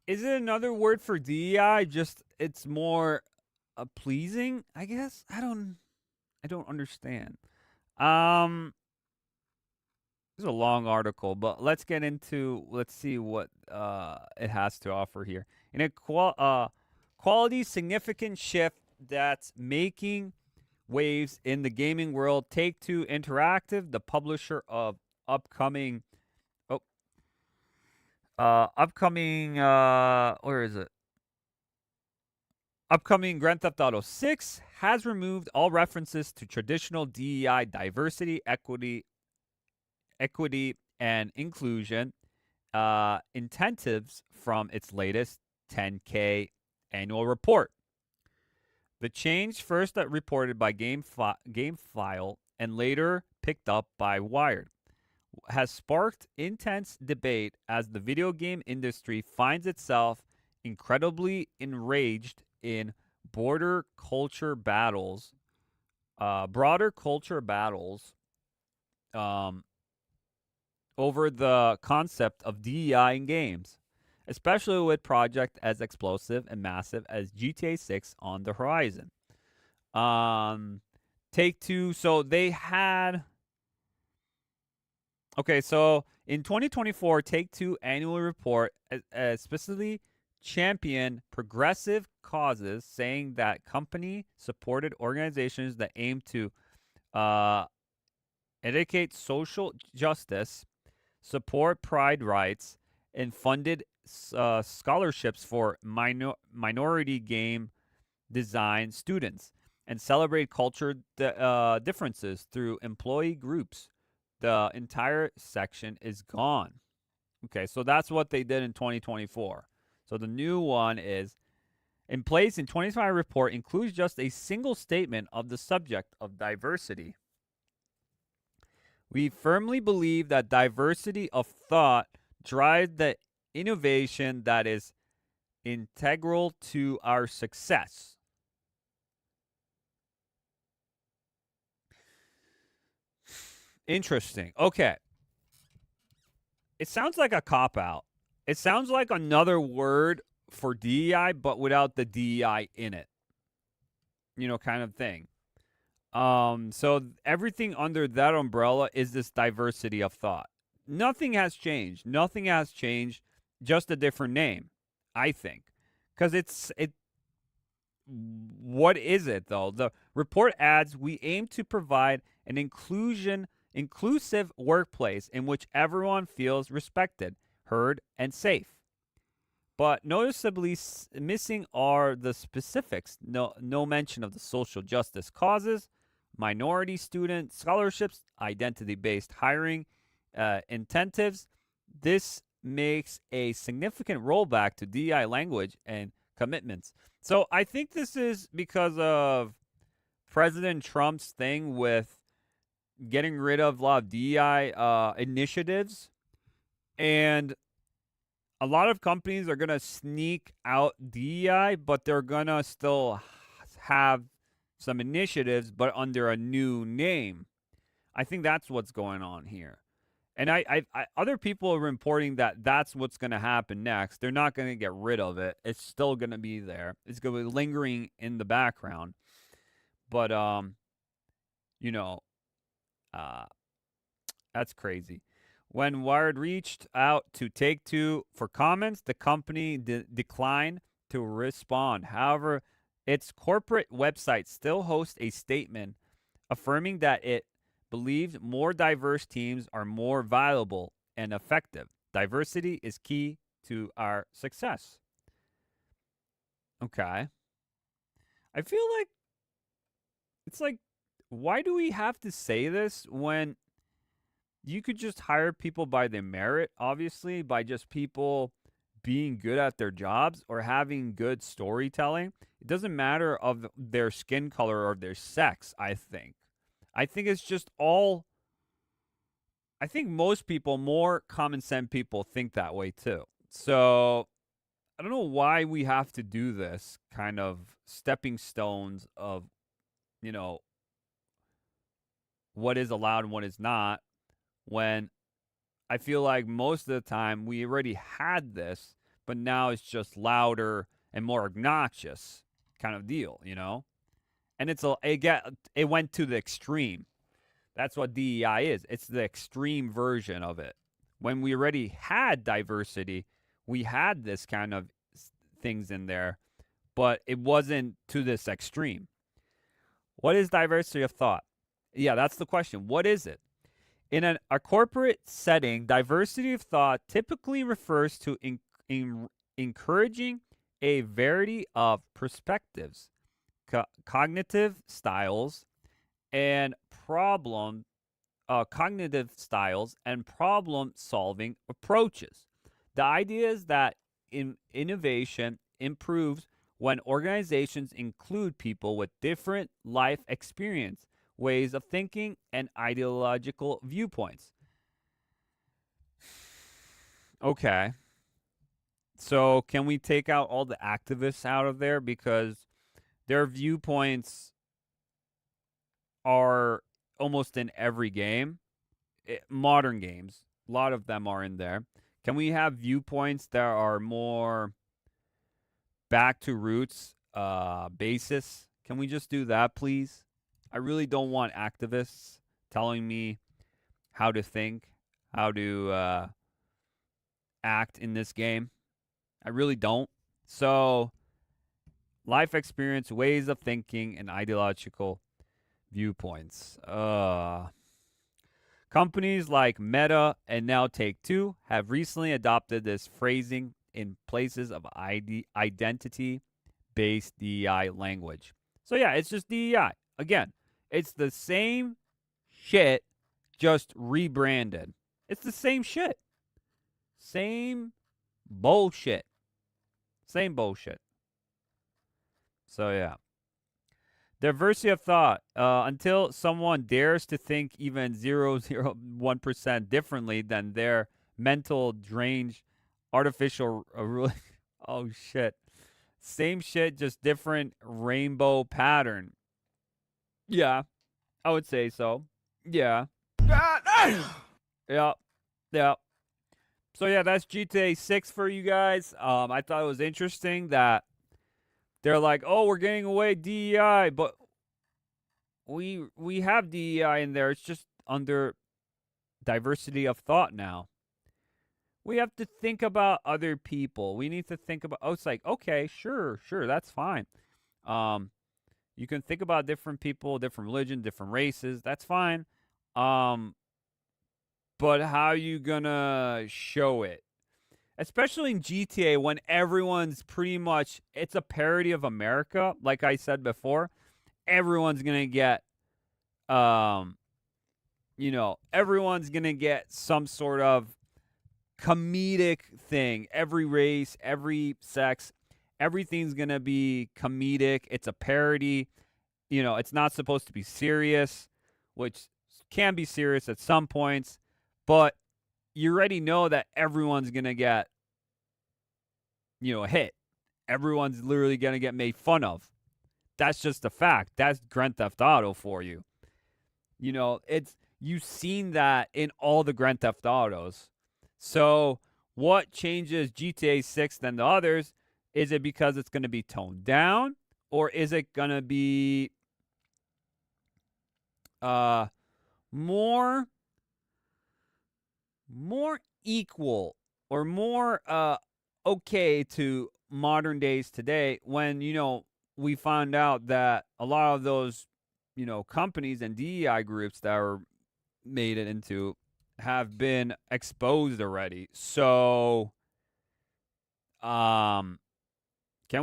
Is it another word for DEI? Just it's more pleasing, I guess. I don't understand. This is a long article, but let's see what it has to offer here. In a quality significant shift that's making waves in the gaming world, Take-Two Interactive, the publisher of upcoming where is it? Upcoming Grand Theft Auto 6 has removed all references to traditional DEI, diversity, equity, and inclusion intentives from its latest 10K annual report. The change, first reported by GameFile and later picked up by Wired, has sparked intense debate as the video game industry finds itself incredibly enraged in broader culture battles over the concept of DEI in games, especially with project as explosive and massive as GTA 6 on the horizon. Take-Two, so they had Okay, so in 2024, Take-Two annual report specifically championed progressive causes, saying that company supported organizations that aim to uh, educate social justice, support pride rights, and funded scholarships for minority game design students, and celebrate culture differences through employee groups. The entire section is gone. Okay, so that's what they did in 2024. So the new one is in place in 2025 report includes just a single statement of the subject of diversity. We firmly believe that diversity of thought drives the innovation that is integral to our success. Interesting. Okay. It sounds like a cop out. It sounds like another word for DEI, but without the DEI in it. Kind of thing. So everything under that umbrella is this diversity of thought. Nothing has changed. Nothing has changed. Just a different name, I think. Because what is it though? The report adds, we aim to provide an inclusive workplace in which everyone feels respected, heard, and safe. But noticeably missing are the specifics. No mention of the social justice causes, minority student scholarships, identity-based hiring incentives. This makes a significant rollback to DEI language and commitments. So I think this is because of President Trump's thing with getting rid of a lot of DEI initiatives, and a lot of companies are going to sneak out DEI, but they're going to still have some initiatives, but under a new name. I think that's what's going on here. And other people are reporting that that's what's going to happen next. They're not going to get rid of it. It's still going to be there. It's going to be lingering in the background. But, that's crazy. When Wired reached out to Take-Two for comments, the company declined to respond. However, its corporate website still hosts a statement affirming that it believes more diverse teams are more valuable and effective. Diversity is key to our success. Okay. I feel like it's like, why do we have to say this when you could just hire people by their merit, obviously, by just people being good at their jobs or having good storytelling? It doesn't matter of their skin color or their sex, I think. I think it's just all, I think most people, more common sense people, think that way too. So I don't know why we have to do this kind of stepping stones of, what is allowed and what is not, when I feel like most of the time we already had this, but now it's just louder and more obnoxious kind of deal, And it went to the extreme. That's what DEI is. It's the extreme version of it. When we already had diversity, we had this kind of things in there, but it wasn't to this extreme. What is diversity of thought? Yeah, that's the question. What is it? In a corporate setting, diversity of thought typically refers to encouraging a variety of perspectives, cognitive styles, and problem-solving approaches. The idea is that innovation improves when organizations include people with different life experience, ways of thinking, and ideological viewpoints. Okay. So can we take out all the activists out of there? Because their viewpoints are almost in every game. Modern games, a lot of them are in there. Can we have viewpoints that are more back to roots basis? Can we just do that, please? I really don't want activists telling me how to think, how to act in this game. I really don't. So, life experience, ways of thinking, and ideological viewpoints. Companies like Meta and now Take-Two have recently adopted this phrasing in places of identity-based DEI language. So yeah, it's just DEI. Again, it's the same shit, just rebranded. It's the same shit. Same bullshit. Same bullshit. So yeah. Diversity of thought. Until someone dares to think even 0.001% differently than their mental drained artificial oh shit. Same shit, just different rainbow pattern. Yeah, I would say so. Yeah. Yeah. Yeah. So yeah, that's GTA 6 for you guys. I thought it was interesting that they're like, oh, we're getting away DEI, but we have DEI in there. It's just under diversity of thought now. We have to think about other people. We need to think about. Oh, it's like, okay, sure, that's fine. You can think about different people, different religion, different races. That's fine. But how you gonna show it? Especially in GTA when everyone's pretty much, it's a parody of America. Like I said before, everyone's going to get, everyone's going to get some sort of comedic thing. Every race, every sex, everything's going to be comedic. It's a parody. It's not supposed to be serious, which can be serious at some points, but you already know that everyone's going to get, a hit. Everyone's literally going to get made fun of. That's just a fact. That's Grand Theft Auto for you. You've seen that in all the Grand Theft Autos. So what changes GTA 6 than the others? Is it because it's going to be toned down? Or is it going to be more equal or more okay to modern days today when, we found out that a lot of those, companies and DEI groups that were made it into have been exposed already. So, can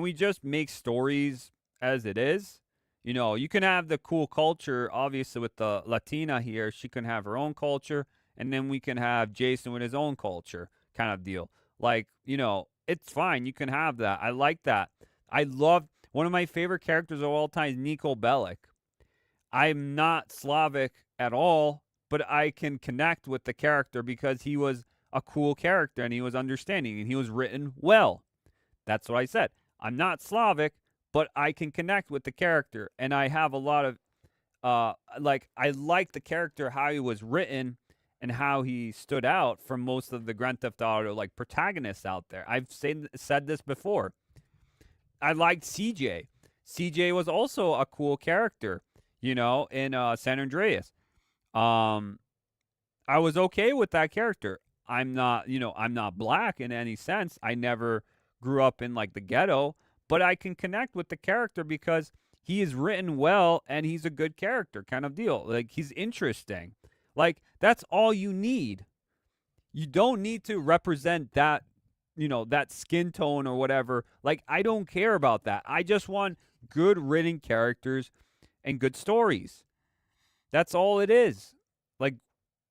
we just make stories as it is? You can have the cool culture, obviously, with the Latina here. She can have her own culture. And then we can have Jason with his own culture kind of deal. Like, it's fine. You can have that. I like that. I love one of my favorite characters of all time is Niko Bellic. I'm not Slavic at all, but I can connect with the character because he was a cool character and he was understanding and he was written well. That's what I said. I'm not Slavic, but I can connect with the character. And I have a lot of, I like the character, how he was written, and how he stood out from most of the Grand Theft Auto protagonists out there. I've said this before. I liked CJ. CJ was also a cool character, in San Andreas. I was okay with that character. I'm not black in any sense. I never grew up in the ghetto, but I can connect with the character because he is written well and he's a good character kind of deal. He's interesting. That's all you need. You don't need to represent that, that skin tone or whatever. I don't care about that. I just want good written characters and good stories. That's all it is.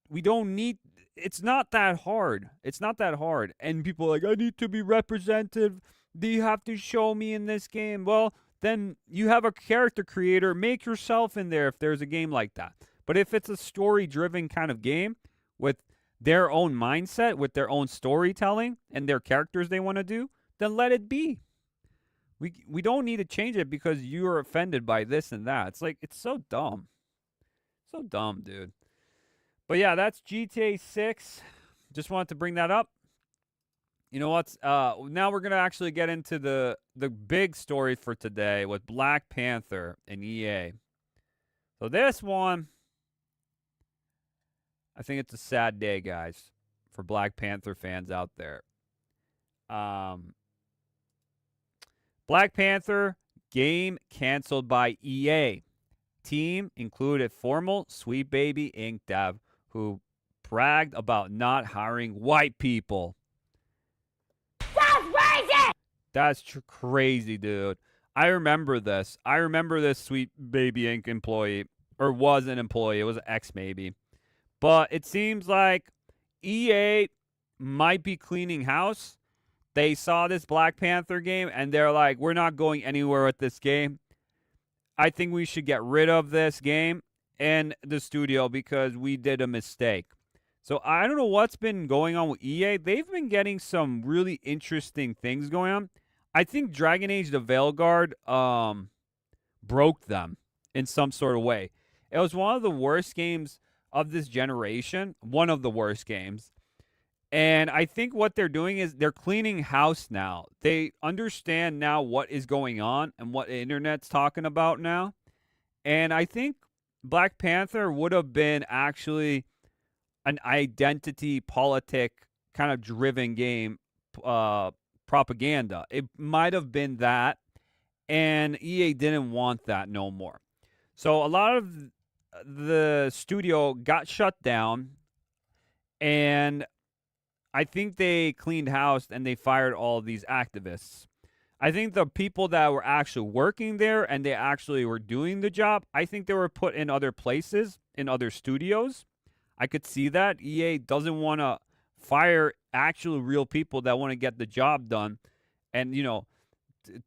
We don't need, it's not that hard. It's not that hard. And people are I need to be representative. Do you have to show me in this game? Well, then you have a character creator. Make yourself in there if there's a game like that. But if it's a story-driven kind of game with their own mindset, with their own storytelling and their characters they want to do, then let it be. We don't need to change it because you're offended by this and that. It's so dumb. So dumb, dude. But yeah, that's GTA 6. Just wanted to bring that up. You know what? Now we're going to actually get into the big story for today with Black Panther and EA. So this one, I think it's a sad day, guys, for Black Panther fans out there. Black Panther game canceled by EA. Team included former Sweet Baby Inc. dev who bragged about not hiring white people. That's crazy! That's crazy, dude. I remember this. I remember this Sweet Baby Inc. employee, or was an employee. It was an ex maybe. But it seems like EA might be cleaning house. They saw this Black Panther game, and they're like, we're not going anywhere with this game. I think we should get rid of this game and the studio because we did a mistake. So I don't know what's been going on with EA. They've been getting some really interesting things going on. I think Dragon Age the Veilguard broke them in some sort of way. It was one of the worst games of this generation, one of the worst games. And I think what they're doing is they're cleaning house now. They understand now what is going on and what the internet's talking about now. And I think Black Panther would have been actually an identity politic kind of driven game, propaganda. It might have been that, and EA didn't want that no more. So a lot of the studio got shut down, and I think they cleaned house and they fired all of these activists. I think the people that were actually working there and they actually were doing the job, I think they were put in other places, in other studios. I could see that. EA doesn't want to fire actual real people that want to get the job done. And, you know,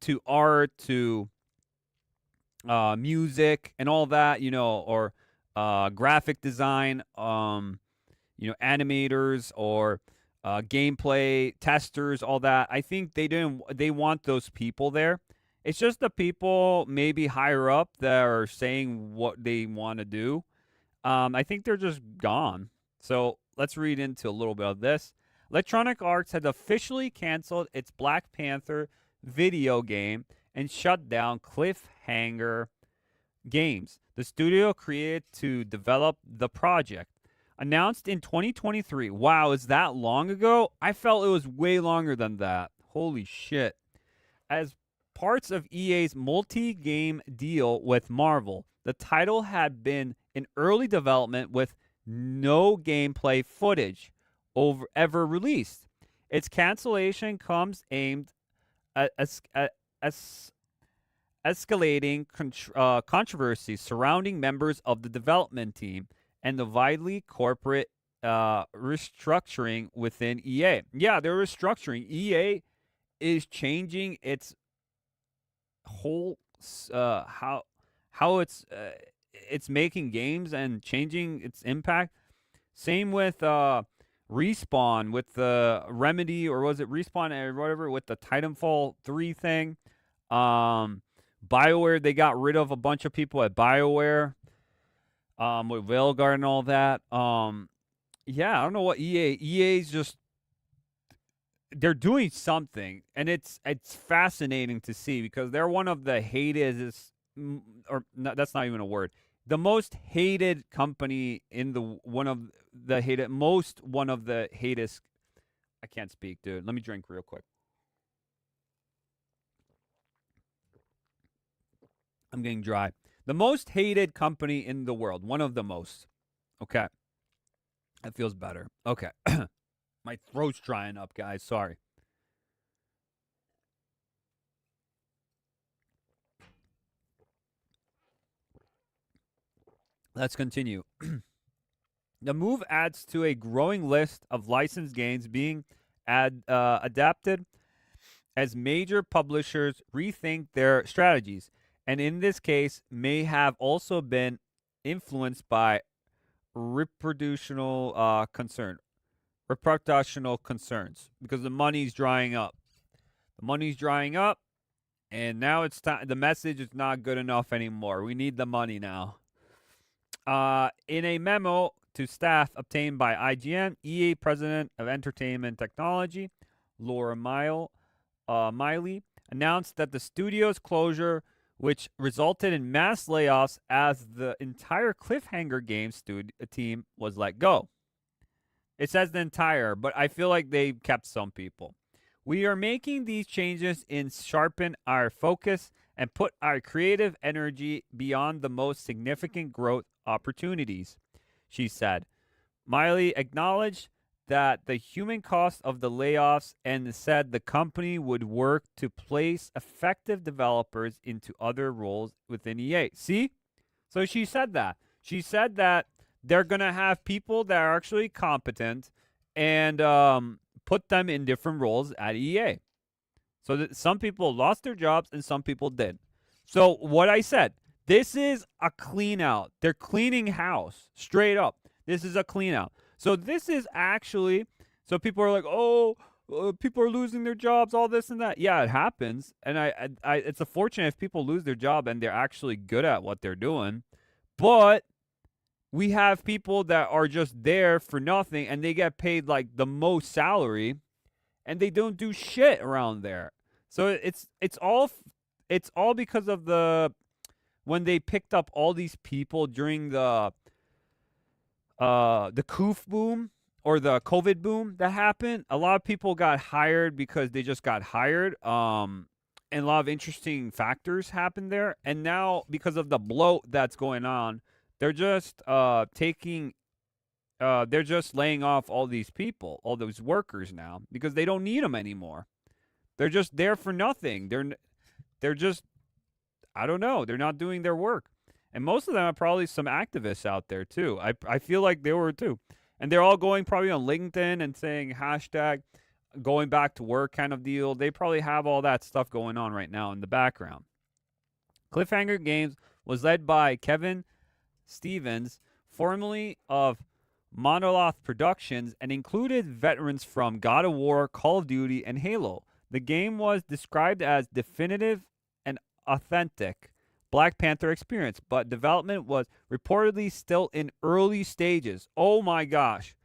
to art, to music and all that, you know, or graphic design, you know, animators or gameplay testers, all that. I think they want those people there. It's just the people maybe higher up that are saying what they want to do. I think they're just gone. So let's read into a little bit of this. Electronic Arts has officially canceled its Black Panther video game and shut down Cliffhanger Games, the studio created to develop the project. Announced in 2023. Wow, is that long ago? I felt it was way longer than that. Holy shit. As parts of EA's multi-game deal with Marvel, the title had been in early development with no gameplay footage ever released. Its cancellation comes aimed at escalating controversy surrounding members of the development team and the widely corporate restructuring within EA. Yeah, they're restructuring. EA is changing its whole how it's making games and changing its impact. Same with Respawn, with the Remedy, or was it Respawn or whatever, with the Titanfall 3 thing. BioWare, they got rid of a bunch of people at BioWare. With Veilguard and all that. Yeah, I don't know what EA's just, they're doing something, and it's fascinating to see because they're one of the hated, or no, that's not even a word. The most hated company in one of the hated. I can't speak, dude. Let me drink real quick. I'm getting dry. The most hated company in the world. One of the most. Okay. That feels better. Okay. My throat's drying up, guys. Sorry. Let's continue. The move adds to a growing list of licensed games being adapted as major publishers rethink their strategies, and in this case may have also been influenced by reputational concerns, because the money's drying up. The money's drying up, and now it's time. The message is not good enough anymore. We need the money now. In a memo to staff obtained by IGN, EA President of Entertainment Technology, Laura Miley, announced that the studio's closure, which resulted in mass layoffs as the entire Cliffhanger Games team was let go. It says the entire, but I feel like they kept some people. We are making these changes in sharpen our focus and put our creative energy beyond the most significant growth opportunities, she said. Miley acknowledged that the human cost of the layoffs and said the company would work to place effective developers into other roles within EA. See? So she said that. She said that they're going to have people that are actually competent and put them in different roles at EA. So that some people lost their jobs and some people did. So what I said, this is a clean out. They're cleaning house, straight up. This is a clean out. So this is actually, so people are like, oh, people are losing their jobs, all this and that. Yeah, it happens. And I it's unfortunate if people lose their job and they're actually good at what they're doing. But we have people that are just there for nothing and they get paid like the most salary and they don't do shit around there. So it's all because of when they picked up all these people during the COOF boom or the COVID boom that happened. A lot of people got hired because they just got hired. And a lot of interesting factors happened there. And now because of the bloat that's going on, they're just they're just laying off all these people, all those workers now because they don't need them anymore. They're just there for nothing. They're just, I don't know. They're not doing their work. And most of them are probably some activists out there too. I feel like they were too. And they're all going probably on LinkedIn and saying hashtag going back to work kind of deal. They probably have all that stuff going on right now in the background. Cliffhanger Games was led by Kevin Stevens, formerly of Monolith Productions, and included veterans from God of War, Call of Duty, and Halo. The game was described as definitive and authentic Black Panther experience, but development was reportedly still in early stages. Oh my gosh.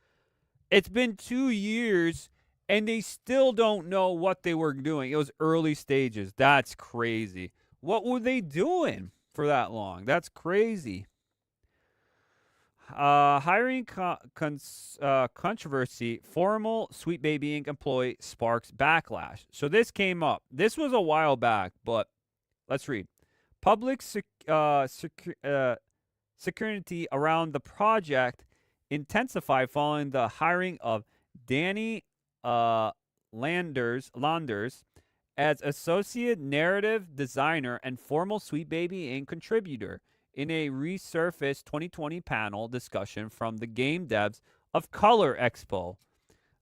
It's been 2 years and they still don't know what they were doing. It was early stages. That's crazy. What were they doing for that long? That's crazy. Hiring controversy. Former Sweet Baby Inc. employee sparks backlash. So this came up. This was a while back, but let's read. Public security around the project intensified following the hiring of Danny Landers as associate narrative designer and former Sweet Baby Inc. contributor in a resurfaced 2020 panel discussion from the Game Devs of Color Expo.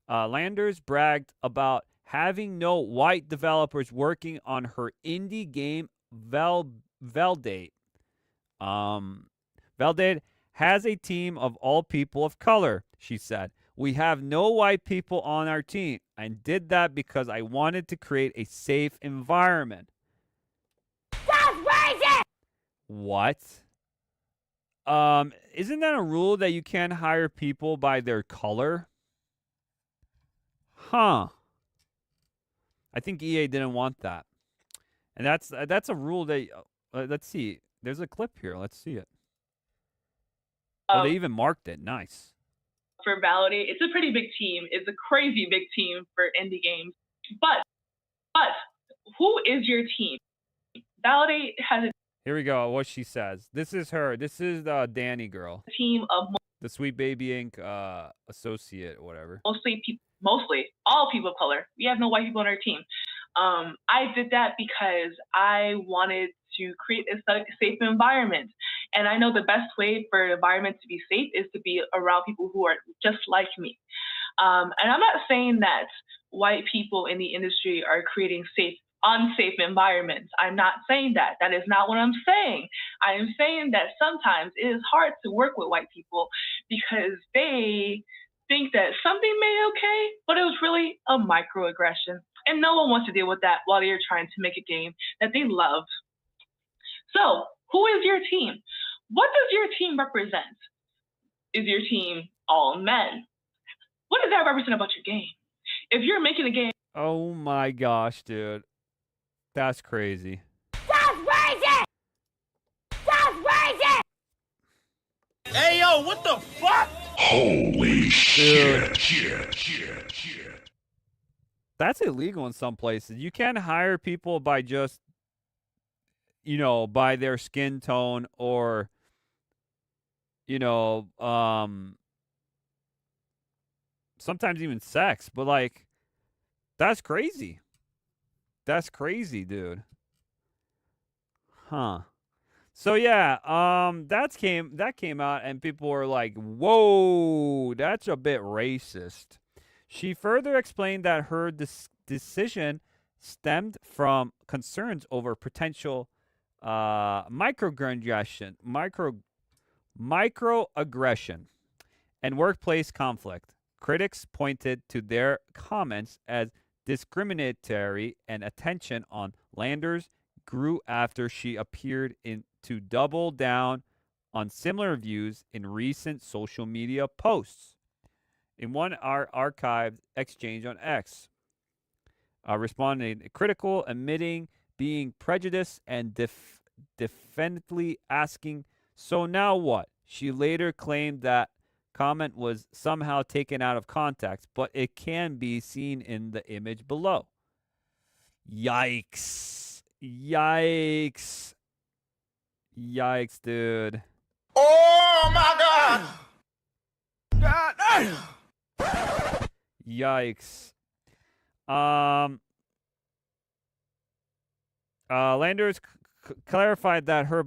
Landers bragged about having no white developers working on her indie game Veldate. Veldate has a team of all people of color, she said. We have no white people on our team and did that because I wanted to create a safe environment. That's racist! What? Isn't that a rule that you can't hire people by their color? Huh. I think EA didn't want that. And that's a rule that let's see. There's a clip here. Let's see it. Oh, they even marked it. Nice. For Validate, it's a pretty big team. It's a crazy big team for indie games. But who is your team? Validate has a Here we go. What she says. This is her. This is the Danny girl. team of The Sweet Baby Inc. Associate or whatever. mostly all people of color. We have no white people on our team. I did that because I wanted to create a safe environment. And I know the best way for an environment to be safe is to be around people who are just like me. And I'm not saying that white people in the industry are creating unsafe environments. I'm not saying that. That is not what I'm saying. I am saying that sometimes it is hard to work with white people because they think that something may be okay, but it was really a microaggression. And no one wants to deal with that while they're trying to make a game that they love. So, who is your team? What does your team represent? Is your team all men? What does that represent about your game? If you're making a game... Oh my gosh, dude. That's crazy. That's racist! That's racist! Hey, yo, what the fuck? Holy shit. That's illegal in some places. You can't hire people by just, by their skin tone or, sometimes even sex. But, like, that's crazy. That's crazy, dude. Huh. So yeah, that came out and people were like, "Whoa, that's a bit racist." She further explained that her decision stemmed from concerns over potential microaggression and workplace conflict. Critics pointed to their comments as discriminatory, and attention on Landers grew after she appeared to double down on similar views in recent social media posts. In one archived exchange on X, responding critical, admitting being prejudiced, and definitely asking, "So now what?" She later claimed that comment was somehow taken out of context, but it can be seen in the image below. Yikes. Yikes. Yikes, dude. Oh my God! God. Yikes. Landers clarified that her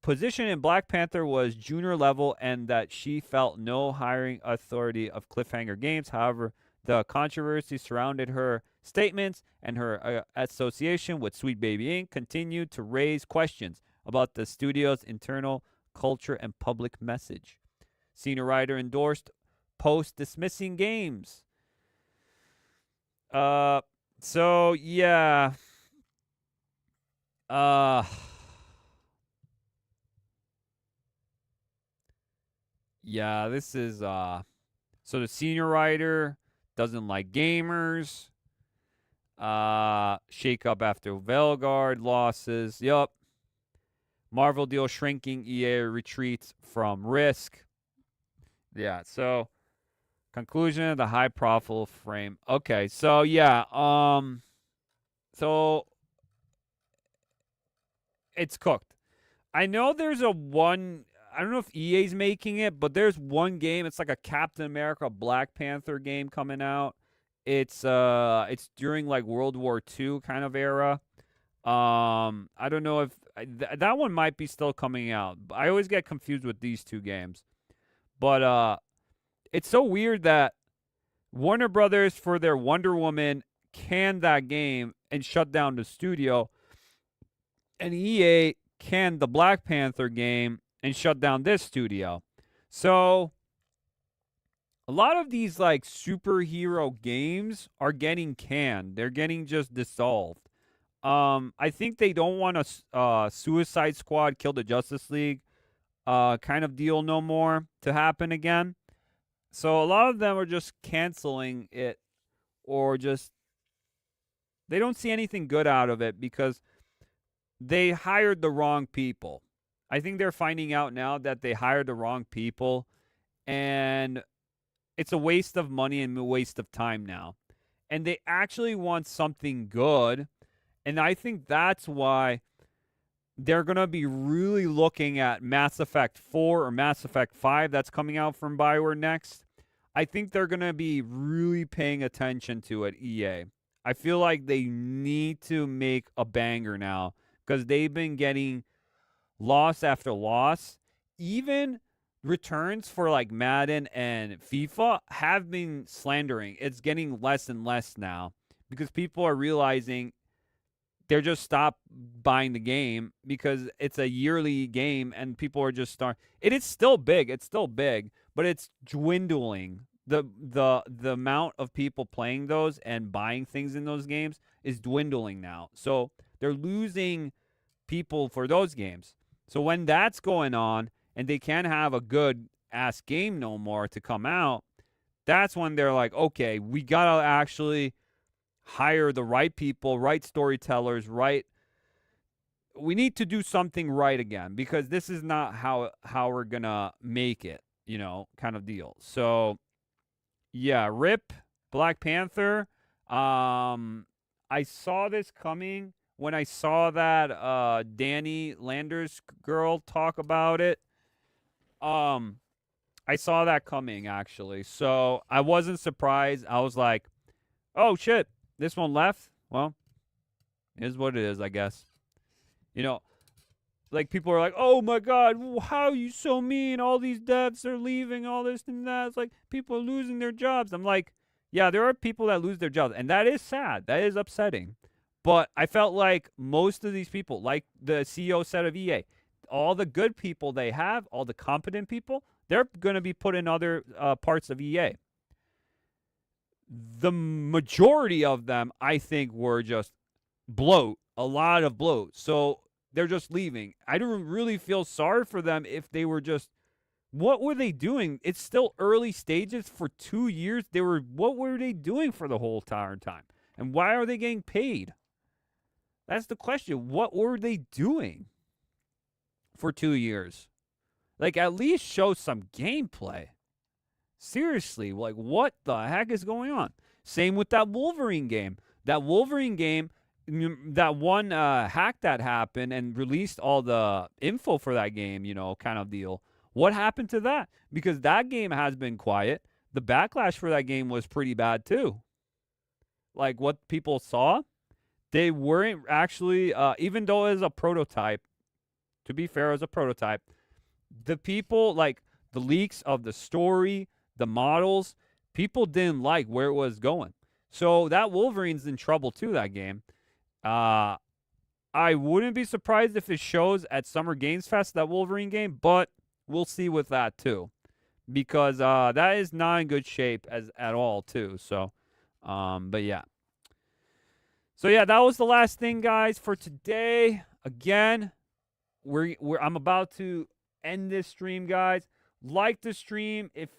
position in Black Panther was junior level and that she felt no hiring authority of Cliffhanger Games. However, the controversy surrounded her statements and her association with Sweet Baby Inc. continued to raise questions about the studio's internal culture and public message. Senior writer endorsed post dismissing games. So yeah. Yeah, this is so the senior writer doesn't like gamers. Shake up after Velgard losses. Yup. Marvel deal shrinking. EA retreats from Risk. Yeah, so conclusion, the high profile frame. Okay, so yeah, so it's cooked. I know there's I don't know if EA's making it, but there's one game. It's like a Captain America Black Panther game coming out. It's during like World War II kind of era. I don't know if that one might be still coming out. I always get confused with these two games. But it's so weird that Warner Brothers, for their Wonder Woman, canned that game and shut down the studio, and EA canned the Black Panther game and shut down this studio. So a lot of these like superhero games are getting canned. They're getting just dissolved. I think they don't want a Suicide Squad Kill the Justice League kind of deal no more to happen again. So a lot of them are just canceling it, or just they don't see anything good out of it because they hired the wrong people. I think they're finding out now that they hired the wrong people, and it's a waste of money and a waste of time now. And they actually want something good, and I think that's why they're going to be really looking at Mass Effect 4 or Mass Effect 5 that's coming out from BioWare next. I think they're going to be really paying attention to it, EA. I feel like they need to make a banger now because they've been getting loss after loss. Even returns for like Madden and FIFA have been slandering. It's getting less and less now because people are realizing they're just stop buying the game because it's a yearly game and people are just it is still big. It's still big, but it's dwindling. The amount of people playing those and buying things in those games is dwindling now. So they're losing people for those games. So when that's going on and they can't have a good ass game no more to come out, that's when they're like, okay, we gotta actually hire the right people, right storytellers, right. We need to do something right again because this is not how we're gonna make it. you know, kind of deal. So, yeah, rip Black Panther. I saw this coming when I saw that Danny Landers girl talk about it. I saw that coming, actually. So I wasn't surprised. I was like, oh, shit, this one left? Well, it is what it is, I guess. You know, like, people are like, oh, my God, how are you so mean? All these devs are leaving, all this and that. It's like, people are losing their jobs. I'm like, yeah, there are people that lose their jobs, and that is sad. That is upsetting. But I felt like most of these people, like the CEO said of EA, all the good people they have, all the competent people, they're going to be put in other parts of EA. The majority of them, I think, were just bloat, a lot of bloat. So they're just leaving. I don't really feel sorry for them if they were just, what were they doing? It's still early stages for 2 years. What were they doing for the whole entire time? And why are they getting paid? That's the question. What were they doing for 2 years? Like, at least show some gameplay. Seriously, like, what the heck is going on? Same with that Wolverine game. That Wolverine game, that one hack that happened and released all the info for that game, you know, kind of deal. What happened to that? Because that game has been quiet. The backlash for that game was pretty bad, too. Like, what people saw, they weren't actually, even though it was a prototype, to be fair, it was a prototype, the people, like, the leaks of the story, the models, people didn't like where it was going. So that Wolverine's in trouble, too, that game. I wouldn't be surprised if it shows at Summer Games Fest, that Wolverine game, but we'll see with that, too. Because that is not in good shape at all, too. So, but yeah. So, yeah, that was the last thing, guys, for today. Again, I'm about to end this stream, guys. Like the stream if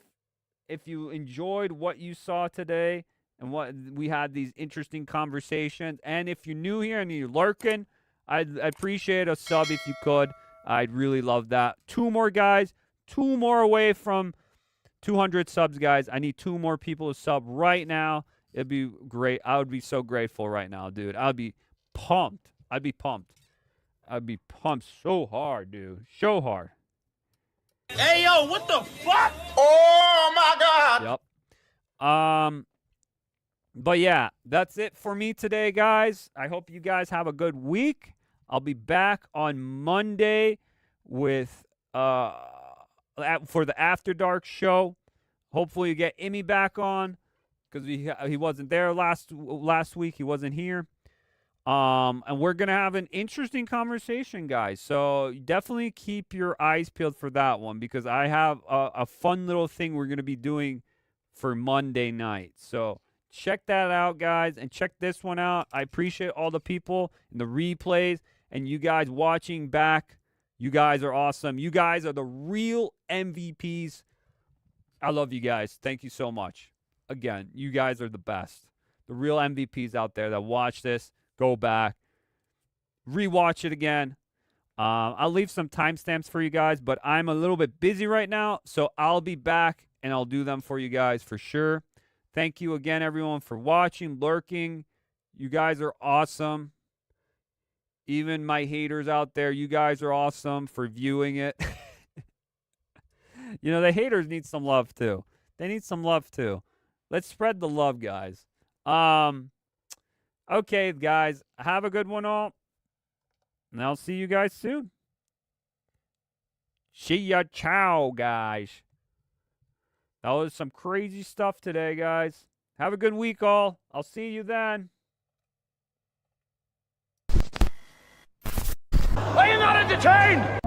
you enjoyed what you saw today and what we had these interesting conversations. And if you're new here and you're lurking, I'd appreciate a sub if you could. I'd really love that. 2 more, guys. 2 more away from 200 subs, guys. I need 2 more people to sub right now. It'd be great. I would be so grateful right now, dude. I'd be pumped. I'd be pumped so hard, dude. So hard. Hey, yo, what the fuck? Oh, my God. Yep. But yeah, that's it for me today, guys. I hope you guys have a good week. I'll be back on Monday with for the After Dark show. Hopefully you get Emmy back on because he wasn't there last week. He wasn't here. And we're going to have an interesting conversation, guys. So definitely keep your eyes peeled for that one because I have a fun little thing we're going to be doing for Monday night. So check that out, guys, and check this one out. I appreciate all the people in the replays and you guys watching back. You guys are awesome. You guys are the real MVPs. I love you guys. Thank you so much. Again, you guys are the best. The real MVPs out there that watch this. Go back, rewatch it again. I'll leave some timestamps for you guys, but I'm a little bit busy right now, so I'll be back and I'll do them for you guys for sure. Thank you again, everyone, for watching, lurking. You guys are awesome. Even my haters out there, you guys are awesome for viewing it. You know, the haters need some love too. They need some love too. Let's spread the love, guys. Okay, guys, have a good one all. And I'll see you guys soon. See ya, ciao, guys. That was some crazy stuff today, guys. Have a good week, all. I'll see you then. Are you not entertained?